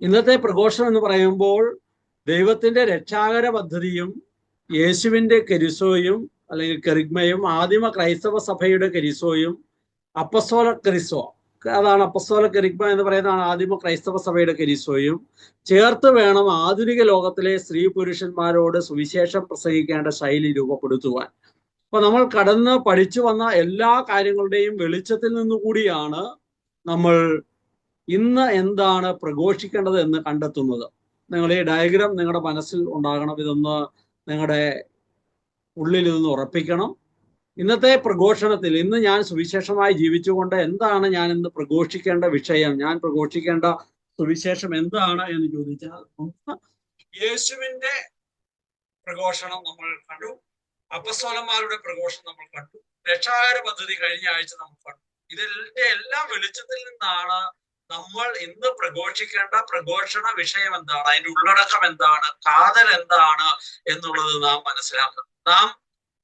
ഇന്നത്തെ പ്രഘോഷണം എന്ന് പറയുമ്പോൾ ദൈവത്തിന്റെ രക്ഷാകര പദ്ധതിയും യേശുവിന്റെ കെരിസോയും അല്ലെങ്കിൽ കെറിഗ്മയും ആദിമ ക്രൈസ്തവ സഭയുടെ കെരിസോയും അപ്പസ്തോല കെരിസോ, അതാണ് അപ്പസ്തോല കെറിഗ്മ എന്ന് പറയുന്നതാണ് ആദിമ ക്രൈസ്തവ സഭയുടെ കെരിസോയും ചേർത്ത് വേണം ആധുനിക ലോകത്തിലെ സ്ത്രീ പുരുഷന്മാരോട് സുവിശേഷം പ്രസംഗിക്കേണ്ട ശൈലി രൂപപ്പെടുത്തുവാൻ. അപ്പൊ നമ്മൾ കടന്ന് പഠിച്ചു വന്ന എല്ലാ കാര്യങ്ങളുടെയും വെളിച്ചത്തിൽ നിന്നുകൂടിയാണ് നമ്മൾ ഇന്ന് എന്താണ് പ്രഘോഷിക്കേണ്ടത് എന്ന് കണ്ടെത്തുന്നത്. നിങ്ങൾ ഈ ഡയഗ്രാം നിങ്ങളുടെ മനസ്സിൽ ഉണ്ടാകണം. ഇതൊന്ന് നിങ്ങളുടെ ഉള്ളിൽ ഇതൊന്ന് ഉറപ്പിക്കണം. ഇന്നത്തെ പ്രഘോഷണത്തിൽ ഇന്ന് ഞാൻ സുവിശേഷമായി ജീവിച്ചുകൊണ്ട് എന്താണ് ഞാൻ ഇന്ന് പ്രഘോഷിക്കേണ്ട വിഷയം, ഞാൻ പ്രഘോഷിക്കേണ്ട സുവിശേഷം എന്താണ് എന്ന് ചോദിച്ചാൽ, യേശുവിന്റെ പ്രഘോഷണം നമ്മൾ കണ്ടു, അപ്പസ്തോലന്മാരുടെ പ്രഘോഷണം നമ്മൾ കണ്ടു, രക്ഷാകര പദ്ധതി കഴിഞ്ഞ ആഴ്ച നമ്മൾ കണ്ടു. ഇതിന്റെ എല്ലാം വെളിച്ചത്തിൽ നിന്നാണ് നമ്മൾ ഇന്ന് പ്രഘോഷിക്കേണ്ട പ്രഘോഷണ വിഷയം എന്താണ്, അതിന്റെ ഉള്ളടക്കം എന്താണ്, കാതൽ എന്താണ് എന്നുള്ളത് നാം മനസ്സിലാക്കണം. നാം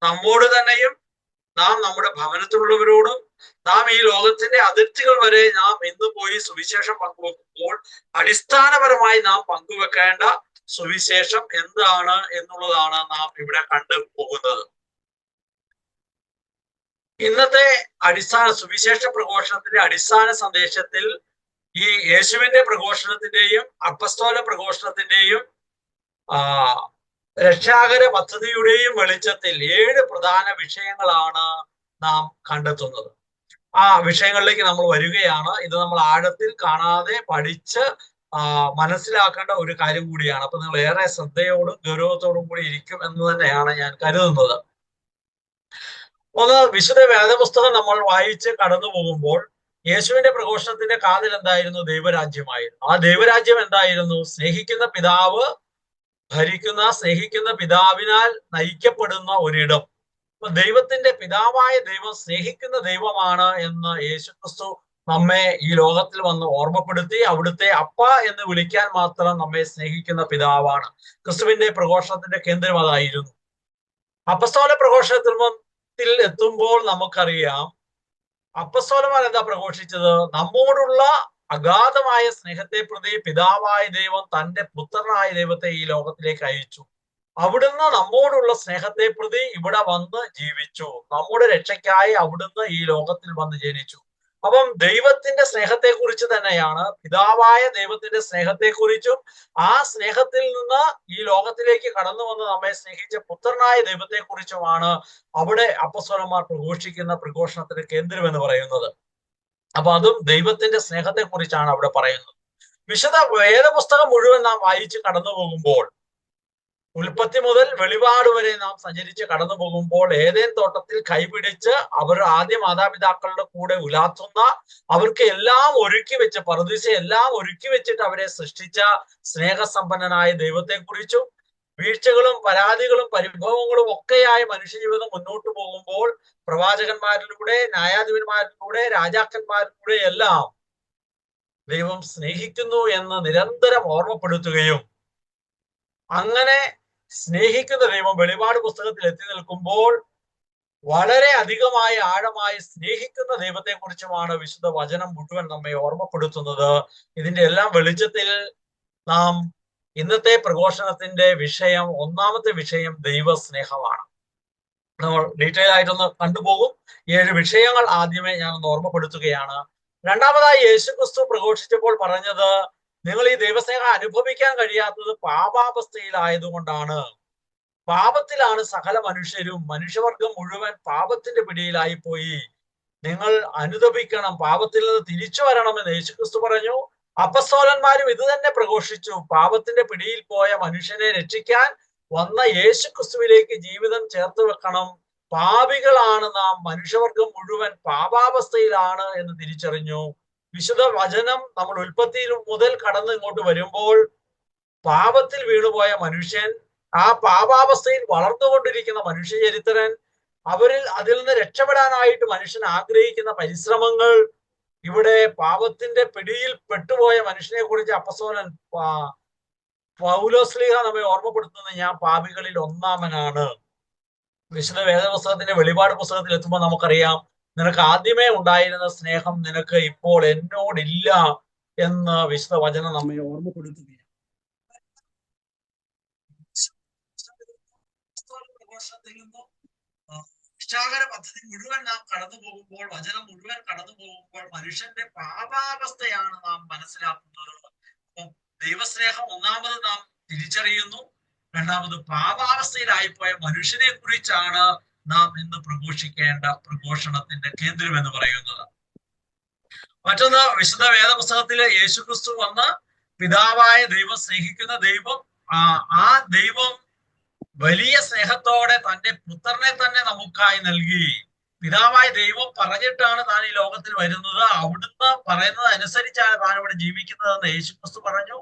നമ്മോട് തന്നെയും നാം നമ്മുടെ ഭവനത്തിലുള്ളവരോടും നാം ഈ ലോകത്തിന്റെ അതിർത്തികൾ വരെ നാം ഇന്ന് പോയി സുവിശേഷം പങ്കുവെക്കുമ്പോൾ അടിസ്ഥാനപരമായി നാം പങ്കുവെക്കേണ്ട സുവിശേഷം എന്താണ് എന്നുള്ളതാണ് നാം ഇവിടെ കണ്ടു പോകുന്നത്. ഇന്നത്തെ അടിസ്ഥാന സുവിശേഷ പ്രഘോഷണത്തിന്റെ അടിസ്ഥാന സന്ദേശത്തിൽ ഈ യേശുവിന്റെ പ്രഘോഷണത്തിന്റെയും അപ്പസ്തോല പ്രഘോഷണത്തിന്റെയും രക്ഷാകര പദ്ധതിയുടെയും വെളിച്ചത്തിൽ 7 പ്രധാന വിഷയങ്ങളാണ് നാം കണ്ടെത്തുന്നത്. ആ വിഷയങ്ങളിലേക്ക് നമ്മൾ വരികയാണ്. ഇത് നമ്മൾ ആഴത്തിൽ കാണാതെ പഠിച്ച് മനസ്സിലാക്കേണ്ട ഒരു കാര്യം കൂടിയാണ്. അപ്പൊ നിങ്ങൾ ഏറെ ശ്രദ്ധയോടും ഗൗരവത്തോടും കൂടി ഇരിക്കും എന്ന് തന്നെയാണ് ഞാൻ കരുതുന്നത്. ഒന്ന്, വിശുദ്ധ വേദപുസ്തകം നമ്മൾ വായിച്ച് കടന്നു പോകുമ്പോൾ യേശുവിന്റെ പ്രഘോഷണത്തിന്റെ കാതൽ എന്തായിരുന്നു? ദൈവരാജ്യമായിരുന്നു. ആ ദൈവരാജ്യം എന്തായിരുന്നു? സ്നേഹിക്കുന്ന പിതാവ് ഭരിക്കുന്ന, സ്നേഹിക്കുന്ന പിതാവിനാൽ നയിക്കപ്പെടുന്ന ഒരിടം. അപ്പൊ ദൈവത്തിന്റെ പിതാവായ ദൈവം സ്നേഹിക്കുന്ന ദൈവമാണ് എന്ന് യേശുക്രിസ്തു നമ്മെ ഈ ലോകത്തിൽ വന്ന് ഓർമ്മപ്പെടുത്തി. അവിടുത്തെ അപ്പ എന്ന് വിളിക്കാൻ മാത്രം നമ്മെ സ്നേഹിക്കുന്ന പിതാവാണ്. ക്രിസ്തുവിന്റെ പ്രഘോഷണത്തിന്റെ കേന്ദ്രം അതായിരുന്നു. അപ്പസ്തോല പ്രഘോഷണത്തിൽ എത്തുമ്പോൾ നമുക്കറിയാം, അപ്പസ്തോലന്മാർ എന്താ പ്രഘോഷിച്ചത്? നമ്മോടുള്ള അഗാധമായ സ്നേഹത്തെ പ്രതി പിതാവായ ദൈവം തന്റെ പുത്രനായ ദൈവത്തെ ഈ ലോകത്തിലേക്ക് അയച്ചു. അവിടുന്ന് നമ്മോടുള്ള സ്നേഹത്തെ പ്രതി ഇവിടെ വന്ന് ജീവിച്ചു. നമ്മുടെ രക്ഷയ്ക്കായി അവിടുന്ന് ഈ ലോകത്തിൽ വന്ന് ജനിച്ചു. അപ്പം ദൈവത്തിന്റെ സ്നേഹത്തെ കുറിച്ച് തന്നെയാണ്, പിതാവായ ദൈവത്തിന്റെ സ്നേഹത്തെക്കുറിച്ചും ആ സ്നേഹത്തിൽ നിന്ന് ഈ ലോകത്തിലേക്ക് കടന്നു വന്ന് നമ്മെ സ്നേഹിച്ച പുത്രനായ ദൈവത്തെക്കുറിച്ചുമാണ് അവിടെ അപ്പസ്തോലന്മാർ പ്രഘോഷിക്കുന്ന പ്രഘോഷണത്തിന്റെ കേന്ദ്രം എന്ന് പറയുന്നത്. അപ്പൊ അതും ദൈവത്തിന്റെ സ്നേഹത്തെ കുറിച്ചാണ് അവിടെ പറയുന്നത്. വിശുദ്ധ വേദപുസ്തകം മുഴുവൻ നാം വായിച്ച് കടന്നു പോകുമ്പോൾ, ഉൽപ്പത്തി മുതൽ വെളിപാട് വരെ നാം സഞ്ചരിച്ച് കടന്നു പോകുമ്പോൾ, ഏദേൻ തോട്ടത്തിൽ കൈപിടിച്ച് അവർ ആദ്യ മാതാപിതാക്കളുടെ കൂടെ ഉലാത്തുന്ന, അവർക്ക് എല്ലാം ഒരുക്കി വെച്ച്, പറുദീസ എല്ലാം ഒരുക്കി വെച്ചിട്ട് അവരെ സൃഷ്ടിച്ച സ്നേഹസമ്പന്നനായ ദൈവത്തെക്കുറിച്ചും വീഴ്ചകളും പരാതികളും പരിഭവങ്ങളും ഒക്കെയായി മനുഷ്യജീവിതം മുന്നോട്ട് പോകുമ്പോൾ പ്രവാചകന്മാരിലൂടെ, ന്യായാധിപന്മാരിലൂടെ, രാജാക്കന്മാരിലൂടെ എല്ലാം ദൈവം സ്നേഹിക്കുന്നു എന്ന് നിരന്തരം ഓർമ്മപ്പെടുത്തുകയും, അങ്ങനെ സ്നേഹിക്കുന്ന ദൈവം വെളിപാട് പുസ്തകത്തിൽ എത്തി നിൽക്കുമ്പോൾ വളരെ അധികമായി ആഴമായി സ്നേഹിക്കുന്ന ദൈവത്തെക്കുറിച്ചുമാണ് വിശുദ്ധ വചനം മുഴുവൻ നമ്മെ ഓർമ്മപ്പെടുത്തുന്നത്. ഇതിന്റെ എല്ലാം വെളിച്ചത്തിൽ നാം ഇന്നത്തെ പ്രഘോഷണത്തിന്റെ വിഷയം, ഒന്നാമത്തെ വിഷയം ദൈവസ്നേഹമാണ്. നമ്മൾ ഡീറ്റെയിൽ ആയിട്ടൊന്ന് കണ്ടുപോകും. 7 വിഷയങ്ങൾ ആദ്യമേ ഞാനൊന്ന് ഓർമ്മപ്പെടുത്തുകയാണ്. രണ്ടാമതായി യേശുക്രിസ്തു പ്രഘോഷിച്ചപ്പോൾ പറഞ്ഞത്, നിങ്ങൾ ഈ ദൈവസ്നേഹം അനുഭവിക്കാൻ കഴിയാത്തത് പാപാവസ്ഥയിലായതുകൊണ്ടാണ്. പാപത്തിലാണ് സകല മനുഷ്യരും, മനുഷ്യവർഗം മുഴുവൻ പാപത്തിന്റെ പിടിയിലായി പോയി. നിങ്ങൾ അനുതപിക്കണം, പാപത്തിൽ നിന്ന് തിരിച്ചു വരണമെന്ന് യേശുക്രിസ്തു പറഞ്ഞു. അപ്പസ്തോലന്മാരും ഇത് തന്നെ പ്രഘോഷിച്ചു. പാപത്തിന്റെ പിടിയിൽ പോയ മനുഷ്യനെ രക്ഷിക്കാൻ വന്ന യേശുക്രിസ്തുവിലേക്ക് ജീവിതം ചേർത്ത് വെക്കണം. പാപികളാണ് നാം, മനുഷ്യവർഗം മുഴുവൻ പാപാവസ്ഥയിലാണ് എന്ന് തിരിച്ചറിഞ്ഞു. വിശുദ്ധ വചനം നമ്മൾ ഉൽപ്പത്തി മുതൽ കടന്ന് ഇങ്ങോട്ട് വരുമ്പോൾ, പാപത്തിൽ വീണുപോയ മനുഷ്യൻ, ആ പാപാവസ്ഥയിൽ വളർന്നുകൊണ്ടിരിക്കുന്ന മനുഷ്യചരിത്രൻ, അതിൽ നിന്ന് രക്ഷപ്പെടാനായിട്ട് മനുഷ്യൻ ആഗ്രഹിക്കുന്ന പരിശ്രമങ്ങൾ, ഇവിടെ പാപത്തിന്റെ പിടിയിൽ പെട്ടുപോയ മനുഷ്യനെ കുറിച്ച് അപ്പസ്തോലൻ പൗലോസ്ലീഹ നമ്മെ ഓർമ്മപ്പെടുത്തുന്നത്, ഞാൻ പാപികളിൽ ഒന്നാമനാണ്. വിശുദ്ധ വേദപുസ്തകത്തിന്റെ വെളിപാട് പുസ്തകത്തിൽ എത്തുമ്പോൾ നമുക്കറിയാം, നിനക്ക് ആദ്യമേ ഉണ്ടായിരുന്ന സ്നേഹം നിനക്ക് ഇപ്പോൾ എന്നോടില്ല എന്ന് വിശുദ്ധ വചനം നമ്മെ ഓർമ്മപ്പെടുത്തുകയാണ്. പ്രഘോഷണത്തിൽ നിന്നും രക്ഷാകര പദ്ധതി മുഴുവൻ നാം കടന്നു പോകുമ്പോൾ, വചനം മുഴുവൻ കടന്നു പോകുമ്പോൾ മനുഷ്യന്റെ പാപാവസ്ഥയാണ് നാം മനസ്സിലാക്കുന്നത്. അപ്പം ദൈവസ്നേഹം ഒന്നാമത് നാം തിരിച്ചറിയുന്നു, രണ്ടാമത് പാപാവസ്ഥയിലായിപ്പോയ മനുഷ്യനെ കുറിച്ചാണ് നാം ഇന്ന് പ്രഘോഷിക്കേണ്ട പ്രഘോഷണത്തിന്റെ കേന്ദ്രം എന്ന് പറയുന്നത്. മറ്റൊന്ന്, വിശുദ്ധ വേദപുസ്തകത്തിലെ യേശുക്രിസ്തു വന്ന് പിതാവായ ദൈവം, സ്നേഹിക്കുന്ന ദൈവം, ആ ദൈവം വലിയ സ്നേഹത്തോടെ തന്റെ പുത്രനെ തന്നെ നമുക്കായി നൽകി. പിതാവായ ദൈവം പറഞ്ഞിട്ടാണ് താൻ ഈ ലോകത്തിൽ വരുന്നത്, അവിടുന്ന് പറയുന്നത് അനുസരിച്ചാണ് താൻ ഇവിടെ ജീവിക്കുന്നതെന്ന് യേശുക്രിസ്തു പറഞ്ഞു.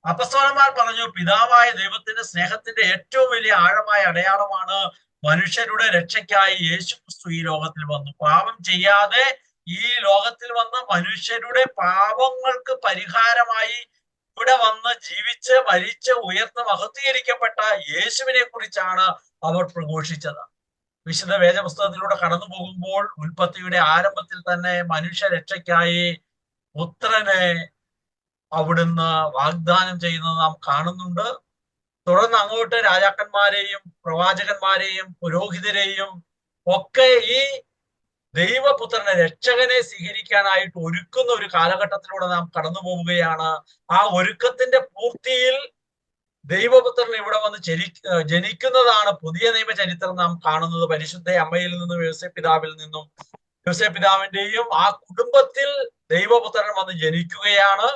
അപ്പസ്തലന്മാർ പറഞ്ഞു, പിതാവായ ദൈവത്തിന്റെ സ്നേഹത്തിന്റെ ഏറ്റവും വലിയ ആഴമായ അടയാളമാണ് മനുഷ്യരുടെ രക്ഷയ്ക്കായി യേശുക്രിസ്തു ഈ ലോകത്തിൽ വന്നു. പാപം ചെയ്യാതെ ഈ ലോകത്തിൽ വന്ന് മനുഷ്യരുടെ പാപങ്ങൾക്ക് പരിഹാരമായി ഇവിടെ വന്ന് ജീവിച്ച് മരിച്ച് ഉയർന്ന് മഹത്വീകരിക്കപ്പെട്ട യേശുവിനെ കുറിച്ചാണ് അവർ പ്രഘോഷിച്ചത്. വിശുദ്ധ വേദപുസ്തകത്തിലൂടെ കടന്നു പോകുമ്പോൾ ഉൽപ്പത്തിയുടെ ആരംഭത്തിൽ തന്നെ മനുഷ്യ രക്ഷയ്ക്കായി പുത്രനെ അവിടുന്ന് വാഗ്ദാനം ചെയ്യുന്നത് നാം കാണുന്നുണ്ട്. തുടർന്ന് അങ്ങോട്ട് രാജാക്കന്മാരെയും പ്രവാചകന്മാരെയും പുരോഹിതരെയും ഒക്കെ ഈ ദൈവപുത്രനെ, രക്ഷകനെ സ്വീകരിക്കാനായിട്ട് ഒരുക്കുന്ന ഒരു കാലഘട്ടത്തിലൂടെ നാം കടന്നു പോവുകയാണ്. ആ ഒരുക്കത്തിന്റെ പൂർത്തിയിൽ ദൈവപുത്രൻ ഇവിടെ വന്ന് ജനിക്കുന്നതാണ് പുതിയ നിയമ ചരിത്രം നാം കാണുന്നത്. പരിശുദ്ധ അമ്മയിൽ നിന്നും യോസേപ്പ് പിതാവിൽ നിന്നും, യോസേപ്പ് പിതാവിന്റെയും ആ കുടുംബത്തിൽ ദൈവപുത്രൻ വന്ന് ജനിക്കുകയാണ്.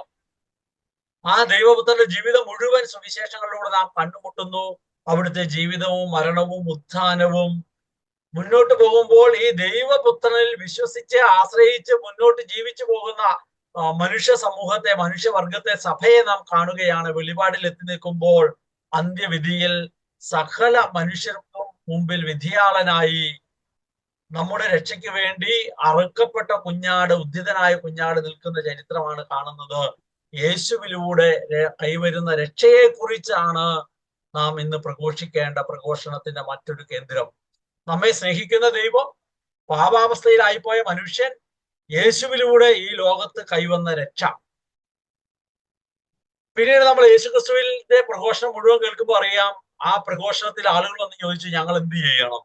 ആ ദൈവപുത്രന്റെ ജീവിതം മുഴുവൻ സുവിശേഷങ്ങളിലൂടെ നാം കണ്ടുമുട്ടുന്നു. അവിടുത്തെ ജീവിതവും മരണവും ഉത്ഥാനവും മുന്നോട്ട് പോകുമ്പോൾ ഈ ദൈവപുത്രനിൽ വിശ്വസിച്ച് ആശ്രയിച്ച് മുന്നോട്ട് ജീവിച്ചു പോകുന്ന മനുഷ്യ സമൂഹത്തെ, മനുഷ്യവർഗത്തെ, സഭയെ നാം കാണുകയാണ്. വെളിപാടിൽ എത്തി നിൽക്കുമ്പോൾ അന്ത്യവിധിയിൽ സകല മനുഷ്യർക്കും മുമ്പിൽ വിധിയാളനായി നമ്മുടെ രക്ഷയ്ക്ക് വേണ്ടി അറുക്കപ്പെട്ട കുഞ്ഞാട്, ഉദ്ധിതനായ കുഞ്ഞാട് നിൽക്കുന്ന ചരിത്രമാണ് കാണുന്നത്. യേശുവിലൂടെ കൈവരുന്ന രക്ഷയെ കുറിച്ചാണ് നാം ഇന്ന് പ്രഘോഷിക്കേണ്ട പ്രഘോഷണത്തിന്റെ മറ്റൊരു കേന്ദ്രം. നമ്മെ സ്നേഹിക്കുന്ന ദൈവം, പാപാവസ്ഥയിലായിപ്പോയ മനുഷ്യൻ, യേശുവിലൂടെ ഈ ലോകത്ത് കൈവന്ന രക്ഷ. പിന്നീട് നമ്മൾ യേശുക്രിസ്തുവിന്റെ പ്രഘോഷണം മുഴുവൻ കേൾക്കുമ്പോൾ അറിയാം, ആ പ്രഘോഷണത്തിൽ ആളുകൾ വന്ന് ചോദിച്ചു, ഞങ്ങൾ എന്ത് ചെയ്യണം?